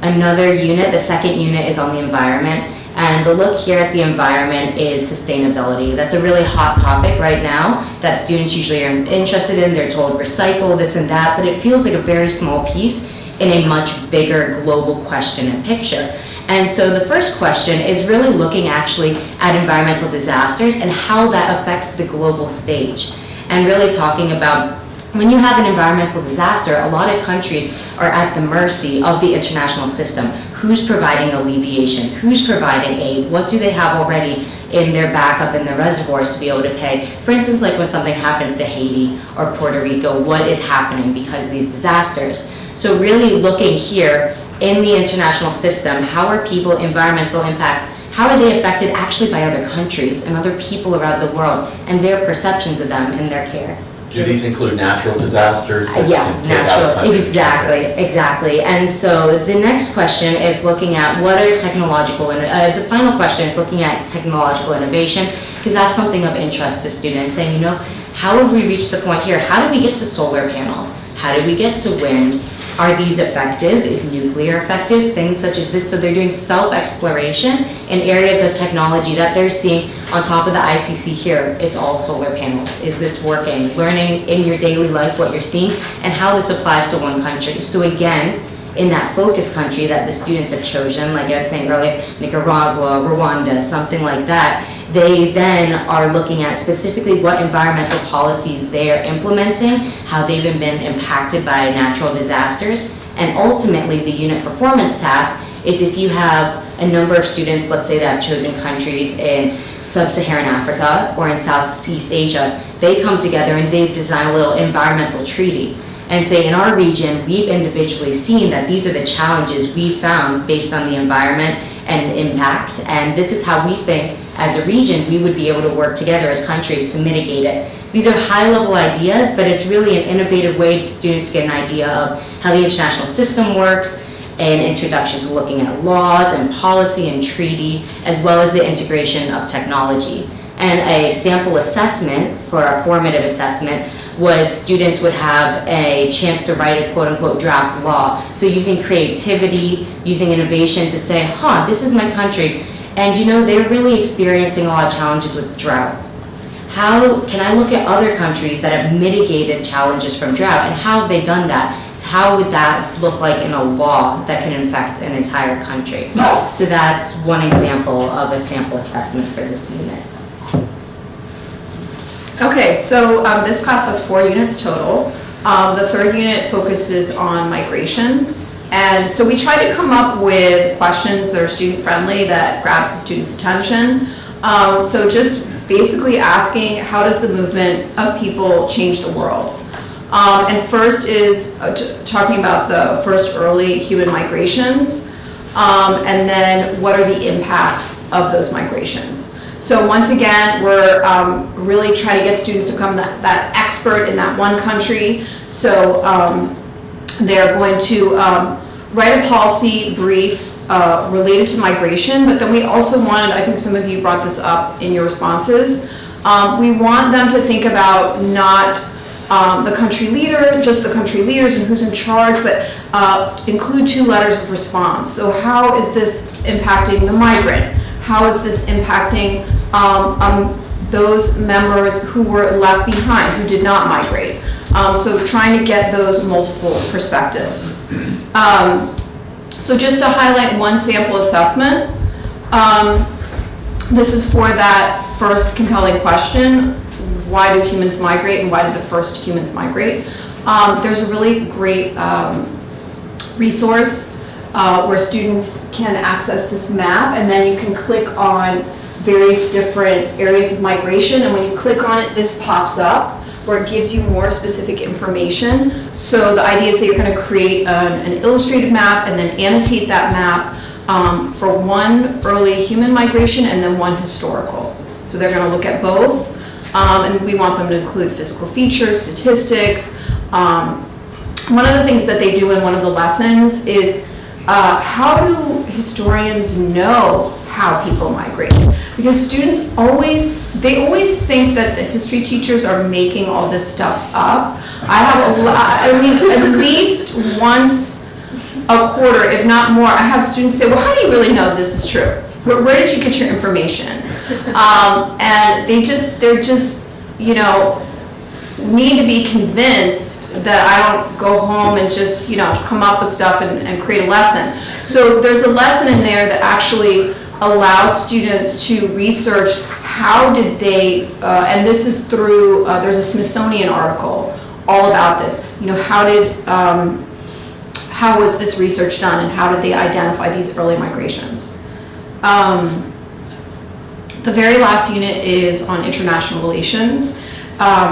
Another unit, the second unit, is on the environment. And the look here at the environment is sustainability. That's a really hot topic right now that students usually are interested in. They're told recycle, this and that, but it feels like a very small piece in a much bigger global question and picture. And so the first question is really looking actually at environmental disasters and how that affects the global stage. And really talking about, when you have an environmental disaster, a lot of countries are at the mercy of the international system. Who's providing alleviation? Who's providing aid? What do they have already in their backup in their reservoirs to be able to pay. For instance, like when something happens to Haiti or Puerto Rico, what is happening because of these disasters? So really looking here in the international system, how are people, environmental impacts, how are they affected actually by other countries and other people around the world and their perceptions of them and their care? Do these include natural disasters? that Yeah, can take out natural, countries? exactly. And so the next question is looking at what are technological, and the final question is looking at technological innovations, because that's something of interest to students. And you know, how have we reached the point here? How did we get to solar panels? How did we get to wind? Are these effective? Is nuclear effective? Things such as this. So they're doing self-exploration in areas of technology that they're seeing on top of the ICC here. It's all solar panels. Is this working? Learning in your daily life what you're seeing and how this applies to one country. So again, in that focus country that the students have chosen, like I was saying earlier, Nicaragua, Rwanda, something like that, they then are looking at specifically what environmental policies they are implementing, how they've been impacted by natural disasters, and ultimately the unit performance task is if you have a number of students, let's say that have chosen countries in sub-Saharan Africa or in Southeast Asia, they come together and they design a little environmental treaty and say, in our region, we've individually seen that these are the challenges we found based on the environment and impact, and this is how we think as a region we would be able to work together as countries to mitigate it. These are high-level ideas, but it's really an innovative way for students to get an idea of how the international system works, an introduction to looking at laws and policy and treaty, as well as the integration of technology. And a sample assessment for a formative assessment was students would have a chance to write a quote-unquote draft law. So using creativity, using innovation to say, this is my country, and you know, they're really experiencing a lot of challenges with drought. How can I look at other countries that have mitigated challenges from drought, and how have they done that? How would that look like in a law that can affect an entire country? So that's one example of a sample assessment for this unit. Okay, so this class has 4 units total. The third unit focuses on migration. And so we try to come up with questions that are student-friendly, that grabs the student's attention. So just basically asking, how does the movement of people change the world? And first is talking about the first early human migrations, and then what are the impacts of those migrations. So once again, we're really trying to get students to become that expert in that one country. So they're going to write a policy brief related to migration, but then we also wanted, I think some of you brought this up in your responses, we want them to think about not the country leader, just the country leaders and who's in charge, but include 2 letters of response. So how is this impacting the migrant? How is this impacting those members who were left behind, who did not migrate? So trying to get those multiple perspectives. So just to highlight one sample assessment, this is for that first compelling question, why do humans migrate and why did the first humans migrate? There's a really great resource where students can access this map, and then you can click on various different areas of migration, and when you click on it, this pops up where it gives you more specific information. So the idea is that you're going to create an illustrated map and then annotate that map for one early human migration and then one historical. So they're going to look at both, and we want them to include physical features, statistics. One of the things that they do in one of the lessons is how do historians know how people migrate? Because students always think that the history teachers are making all this stuff up. I have at least once a quarter, if not more, I have students say, well, how do you really know this is true? Where did you get your information? And they're just, you know, need to be convinced that I don't go home and just, you know, come up with stuff and create a lesson. So there's a lesson in there that actually allows students to research how did they, and this is through, there's a Smithsonian article all about this. You know, how was this research done and how did they identify these early migrations? The very last unit is on international relations.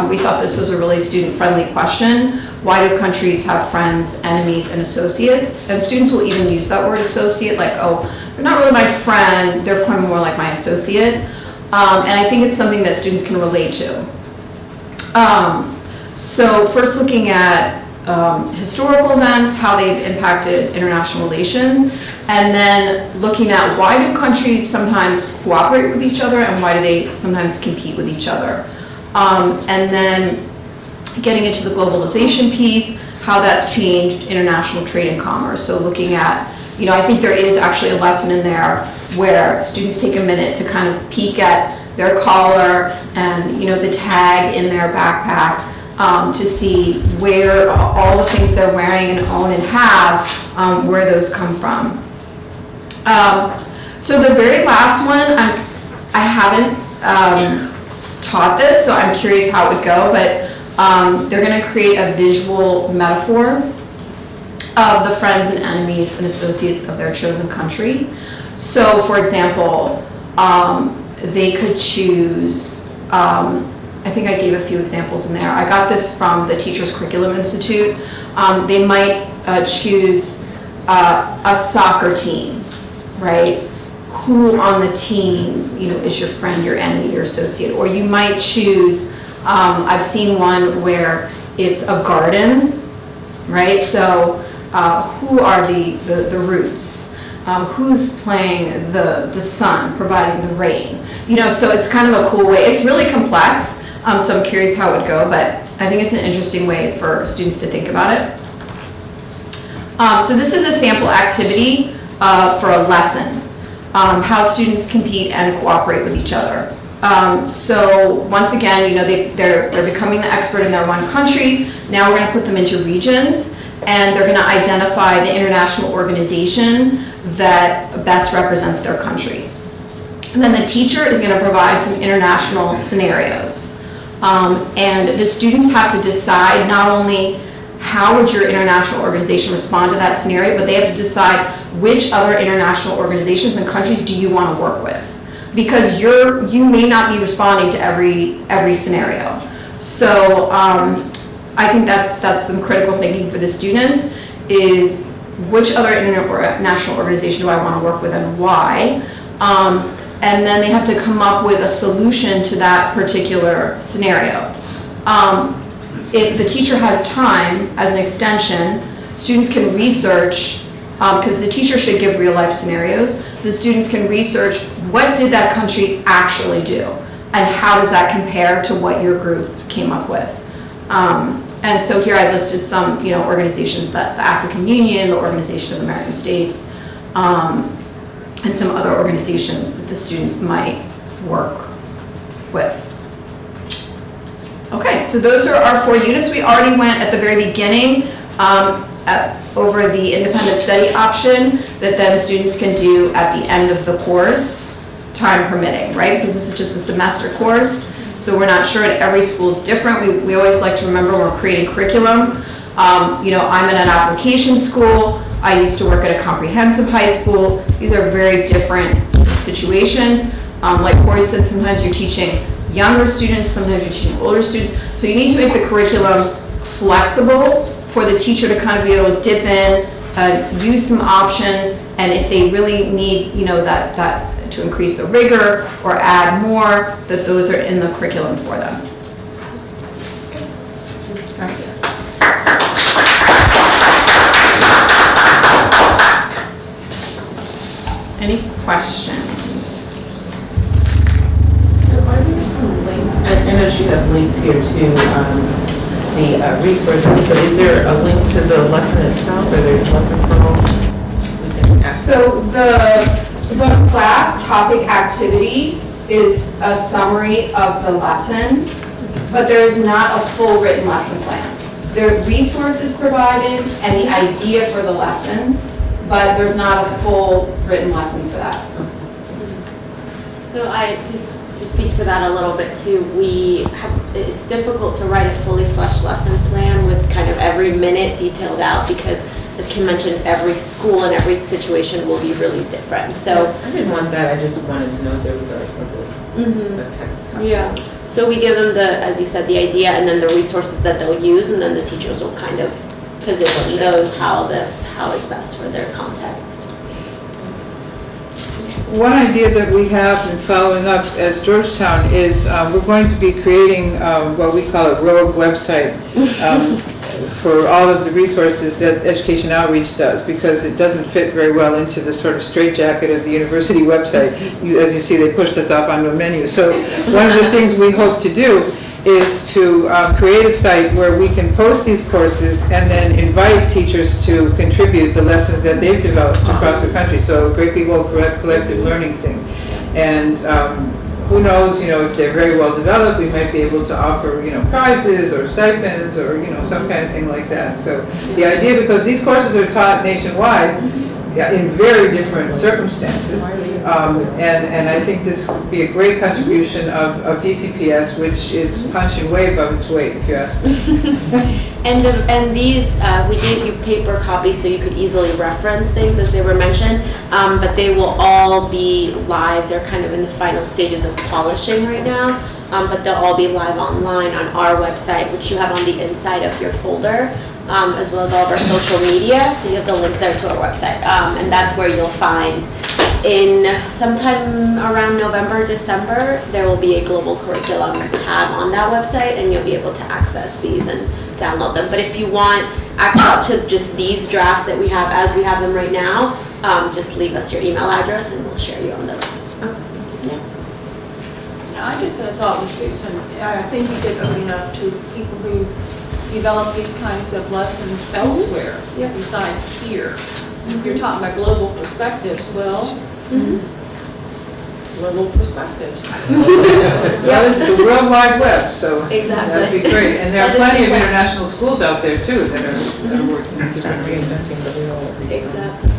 We thought this was a really student-friendly question. Why do countries have friends, enemies, and associates? And students will even use that word associate, like, oh, they're not really my friend, they're kind of more like my associate. And I think it's something that students can relate to. So first looking at historical events, how they've impacted international relations, and then looking at why do countries sometimes cooperate with each other and why do they sometimes compete with each other. And then getting into the globalization piece, how that's changed international trade and commerce. So looking at, I think there is actually a lesson in there where students take a minute to kind of peek at their collar and, the tag in their backpack to see where all the things they're wearing and own and have, where those come from. So the very last one, I haven't taught this, so I'm curious how it would go, but they're going to create a visual metaphor of the friends and enemies and associates of their chosen country. So, for example, they could choose, I think I gave a few examples in there. I got this from the Teachers Curriculum Institute. They might choose a soccer team, right? Who on the team, is your friend, your enemy, your associate? Or you might choose, I've seen one where it's a garden, right? So who are the roots? Who's playing the sun, providing the rain? So it's kind of a cool way. It's really complex, so I'm curious how it would go, but I think it's an interesting way for students to think about it. So this is a sample activity for a lesson, how students compete and cooperate with each other. So once again, they're becoming the expert in their one country. Now we're going to put them into regions, and they're going to identify the international organization that best represents their country. And then the teacher is going to provide some international scenarios. And the students have to decide not only how would your international organization respond to that scenario, but they have to decide which other international organizations and countries do you want to work with. Because you may not be responding to every scenario. So I think that's some critical thinking for the students, is which other international organization do I want to work with and why? And then they have to come up with a solution to that particular scenario. If the teacher has time as an extension, students can research, because the teacher should give real life scenarios, the students can research what did that country actually do and how does that compare to what your group came up with. And so here I listed some organizations, the African Union, the Organization of American States, and some other organizations that the students might work with. Okay, so those are our 4 units. We already went at the very beginning over the independent study option that then students can do at the end of the course, time permitting, right? Because this is just a semester course, so we're not sure, and every school is different. We always like to remember when we're creating curriculum. I'm in an application school. I used to work at a comprehensive high school. These are very different situations. Like Corey said, sometimes you're teaching younger students, sometimes you're teaching older students. So you need to make the curriculum flexible for the teacher to kind of be able to dip in, use some options, and if they really need, that to increase the rigor or add more, that those are in the curriculum for them. Any questions? So are there some links, I know you have links here to the resources, but is there a link to the lesson itself, or there lesson plans? So the class topic activity is a summary of the lesson, but there is not a full written lesson plan. There are resources provided and the idea for the lesson, but there's not a full written lesson for that. So to speak to that a little bit too, it's difficult to write a fully fleshed lesson plan with kind of every minute detailed out, because as Kim mentioned, every school and every situation will be really different. So I didn't want that, I just wanted to know if there was a text copy. yeah. So we give them the, as you said, the idea and then the resources that they'll use, and then the teachers will kind of position those how is best for their context. One idea that we have in following up as Georgetown is we're going to be creating what we call a rogue website for all of the resources that Education Outreach does, because it doesn't fit very well into the sort of straitjacket of the university website. As you see, they pushed us off onto a menu. So one of the things we hope to do is to create a site where we can post these courses and then invite teachers to contribute the lessons that they've developed across the country. So a great big old collective learning thing. And who knows, if they're very well developed, we might be able to offer, prizes or stipends or, some kind of thing like that. So the idea, because these courses are taught nationwide in very different circumstances, and I think this would be a great contribution of DCPS, which is punching way above its weight, if you ask me. And these, we gave you paper copies so you could easily reference things as they were mentioned, but they will all be live. They're kind of in the final stages of polishing right now, but they'll all be live online on our website, which you have on the inside of your folder, as well as all of our social media. So you have the link there to our website, and that's where you'll find in sometime around November, December, there will be a global curriculum tab on that website, and you'll be able to access these and download them. But if you want access to just these drafts that we have as we have them right now, just leave us your email address and we'll share you on those. Yeah, I just had a thought with Susan. I think you did open up to people who develop these kinds of lessons elsewhere besides here. You're talking about global perspectives. Well, global perspectives. Well, it's the World Wide Web, so Exactly. that'd be great. And there are plenty of international schools out there too that are working in different regions. Exactly.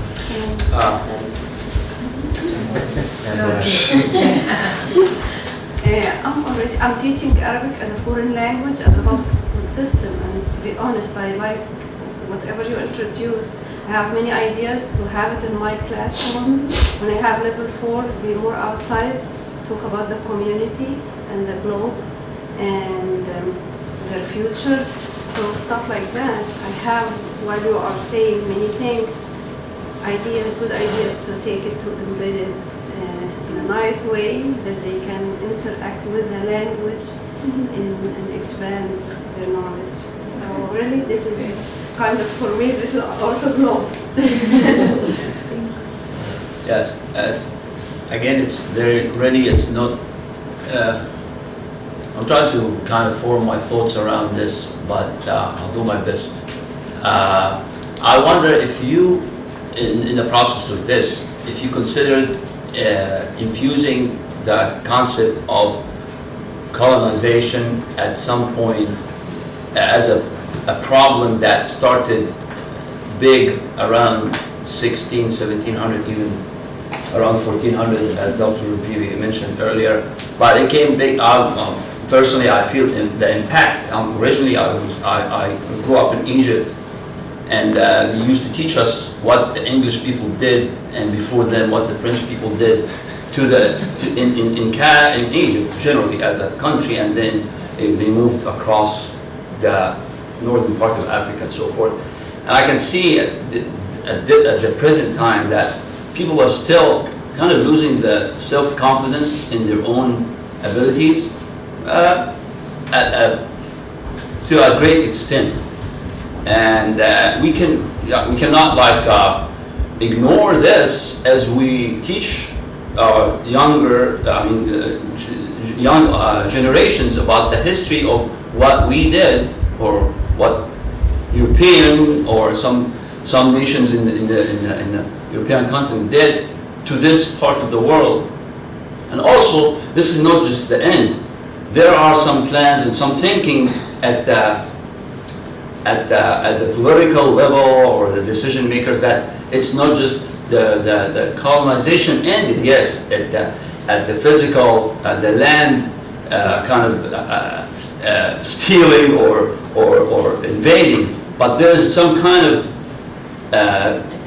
I'm teaching Arabic as a foreign language at the public school system, and to be honest, I like whatever you introduced. I have many ideas to have it in my classroom. When I have level 4, be more outside, talk about the community and the globe and their future. So stuff like that. I have, while you are saying many things, good ideas to take it to embed it in a nice way that they can interact with the language and expand their knowledge. So really, this is kind of, for me, this is also global. Yes, again, it's not, I'm trying to kind of form my thoughts around this, but I'll do my best. I wonder if you, in the process of this, if you considered infusing the concept of colonization at some point as a problem that started big around 1700, even around 1400, as Dr. Rubibi mentioned earlier. But it came big. Personally, I feel the impact. Originally, I grew up in Egypt, and they used to teach us what the English people did, and before then, what the French people did in Egypt generally as a country, and then they moved across the northern part of Africa and so forth. And I can see at the present time that people are still kind of losing the self-confidence in their own abilities to a great extent. And we cannot ignore this as we teach our younger young generations about the history of what we did, or what European or some nations in the European continent did to this part of the world. And also, this is not just the end. There are some plans and some thinking at the political level or the decision makers that it's not just the colonization ended. Yes, at the physical, the land kind of stealing or invading, but there's some kind of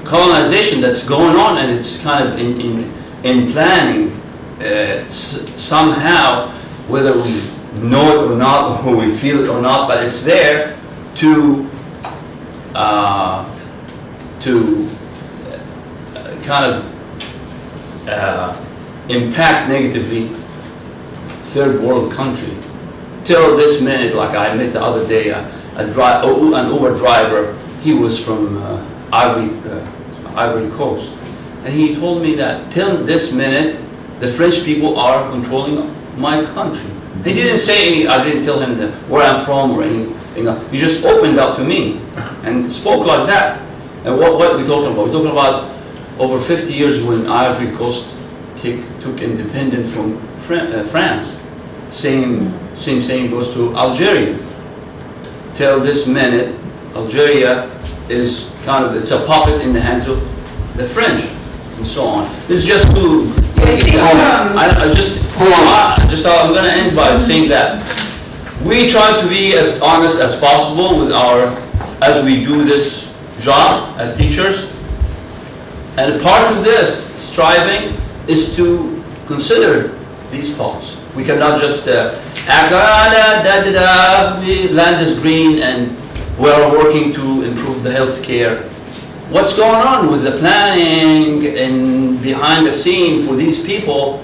colonization that's going on, and it's kind of in planning somehow, whether we know it or not, or we feel it or not, but it's there to kind of impact negatively third world country. Till this minute, like I met the other day, an Uber driver, he was from Ivory Coast, and he told me that till this minute, the French people are controlling my country. He didn't say any, I didn't tell him that where I'm from or anything. He just opened up to me and spoke like that. And what are we talking about? We're talking about over 50 years when Ivory Coast took independence from France. Same goes to Algeria. Till this minute, Algeria is kind of, it's a puppet in the hands of the French and so on. It's just to, I'm going to end by saying that we try to be as honest as possible with as we do this job as teachers. And part of this striving is to consider these thoughts. We cannot just act, land is green and we're working to improve the health care. What's going on with the planning and behind the scene for these people?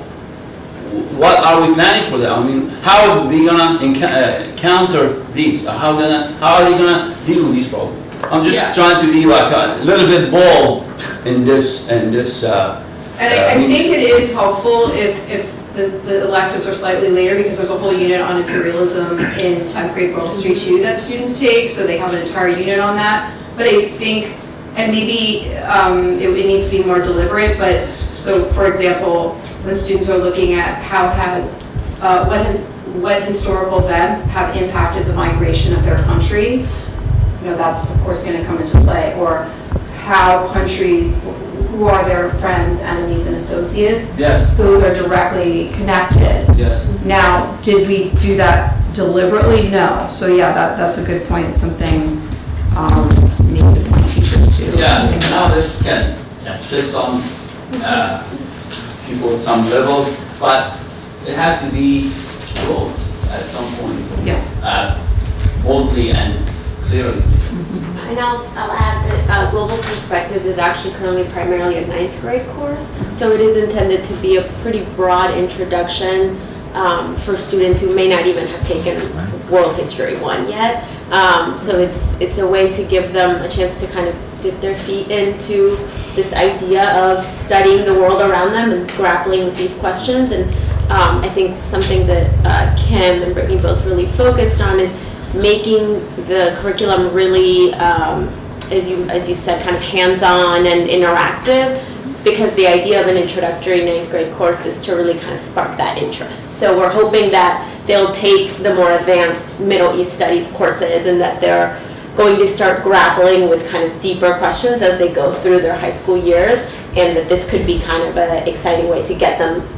What are we planning for them? I mean, how are they gonna counter these? How are they gonna deal with these problems? I'm just trying to be like a little bit bold in this. And I think it is helpful if the electives are slightly later, because there's a whole unit on imperialism in 10th grade world history too that students take, so they have an entire unit on that. But I think, and maybe it needs to be more deliberate, but so for example, when students are looking at what historical events have impacted the migration of their country, that's of course going to come into play, or how countries, who are their friends, enemies, and associates, those are directly connected. Now, did we do that deliberately? No. So yeah, that's a good point. It's something maybe to point teachers to. Now this can sit some people at some levels, but it has to be told at some point, boldly and clearly. And I'll add that Global Perspectives is actually currently primarily a 9th grade course, so it is intended to be a pretty broad introduction for students who may not even have taken World History 1 yet. So it's a way to give them a chance to kind of dip their feet into this idea of studying the world around them and grappling with these questions. And I think something that Kim and Brittany both really focused on is making the curriculum really, as you said, kind of hands-on and interactive, because the idea of an introductory 9th grade course is to really kind of spark that interest. So we're hoping that they'll take the more advanced Middle East Studies courses and that they're going to start grappling with kind of deeper questions as they go through their high school years, and that this could be kind of an exciting way to get them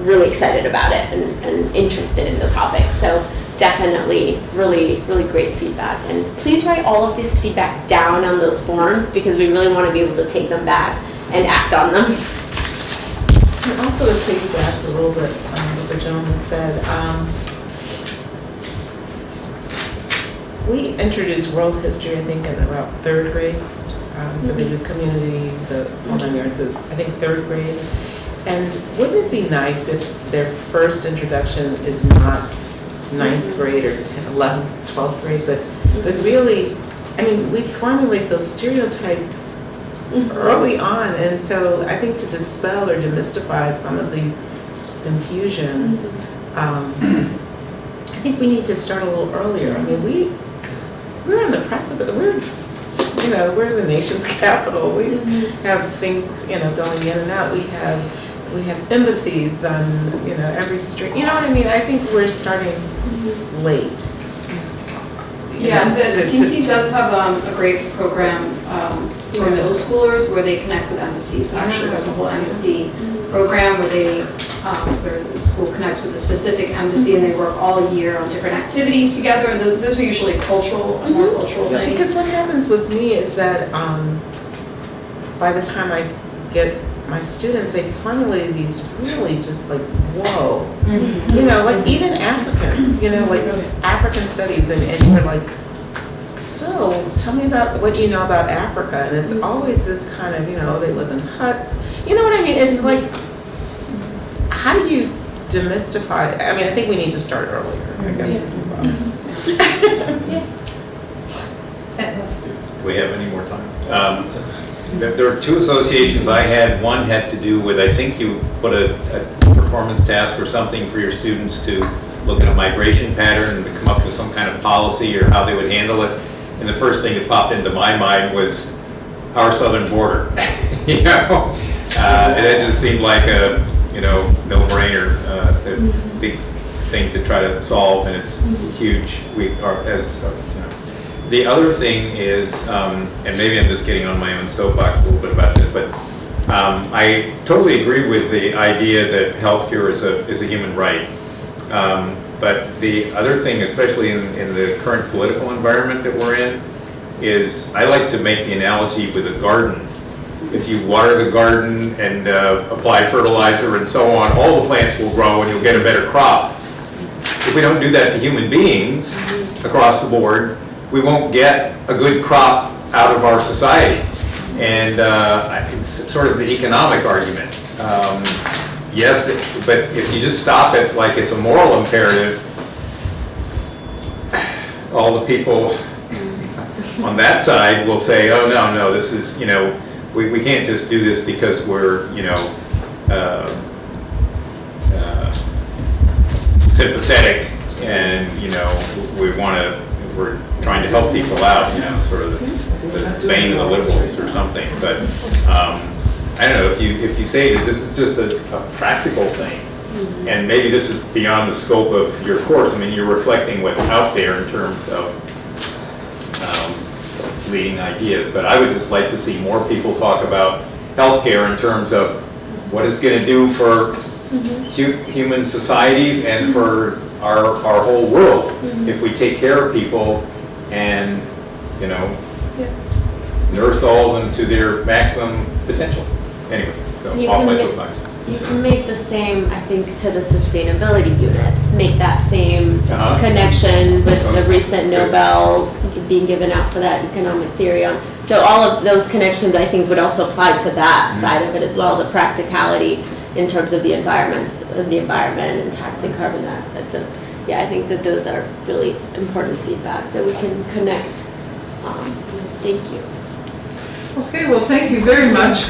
really excited about it and interested in the topic. So definitely really, really great feedback. And please write all of this feedback down on those forms, because we really want to be able to take them back and act on them. And also to piggyback a little bit on what the gentleman said, we introduced world history, I think, in about 3rd grade. So they do community, the whole 9 yards, so I think 3rd grade. And wouldn't it be nice if their first introduction is not 9th grade or 10th, 11th, 12th grade, but really, I mean, we formulate those stereotypes early on, and so I think to dispel or demystify some of these confusions, I think we need to start a little earlier. I mean, we're on the precipice. We're the nation's capital. We have things, going in and out. We have embassies on, every street. You know what I mean? I think we're starting late. Yeah, the TC does have a great program for middle schoolers where they connect with embassies. Actually, there's a whole embassy program where where the school connects with a specific embassy, and they work all year on different activities together. And those are usually cultural, more cultural things. Because what happens with me is that by the time I get my students, they formulate these really just like, whoa. You know, like even Africans, you know, like African studies, and you're like, so tell me about what you know about Africa. And it's always this kind of, you know, they live in huts. You know what I mean? It's like, how do you demystify? I mean, I think we need to start earlier, I guess it's the problem. Do we have any more time? There were two associations I had. One had to do with, I think you put a performance task or something for your students to look at a migration pattern and to come up with some kind of policy or how they would handle it. And the first thing that popped into my mind was our southern border. You know, and it just seemed like a, you know, no-brainer, a big thing to try to solve, and it's huge. We are, as you know. The other thing is, and maybe I'm just getting on my own soapbox a little bit about this, but I totally agree with the idea that healthcare is a human right. But the other thing, especially in the current political environment that we're in, is I like to make the analogy with a garden. If you water the garden and apply fertilizer and so on, all the plants will grow and you'll get a better crop. If we don't do that to human beings across the board, we won't get a good crop out of our society. And it's sort of the economic argument. Yes, but if you just stop it like it's a moral imperative, all the people on that side will say, oh, no, this is, you know, we can't just do this because we're, you know, sympathetic and, you know, we're trying to help people out, you know, sort of the bane of the liberals or something. But I don't know, if you say that this is just a practical thing, and maybe this is beyond the scope of your course. I mean, you're reflecting what's out there in terms of leading ideas, but I would just like to see more people talk about healthcare in terms of what it's going to do for human societies and for our whole world if we take care of people and, you know, nurse all of them to their maximum potential. Anyways, so off my soapbox. You can make the same, I think, to the sustainability units, make that same connection with the recent Nobel being given out for that economic theory on. So all of those connections, I think, would also apply to that side of it as well, the practicality in terms of the environment and taxing carbon dioxide. So yeah, I think that those are really important feedback that we can connect. Thank you. Okay, well, thank you very much.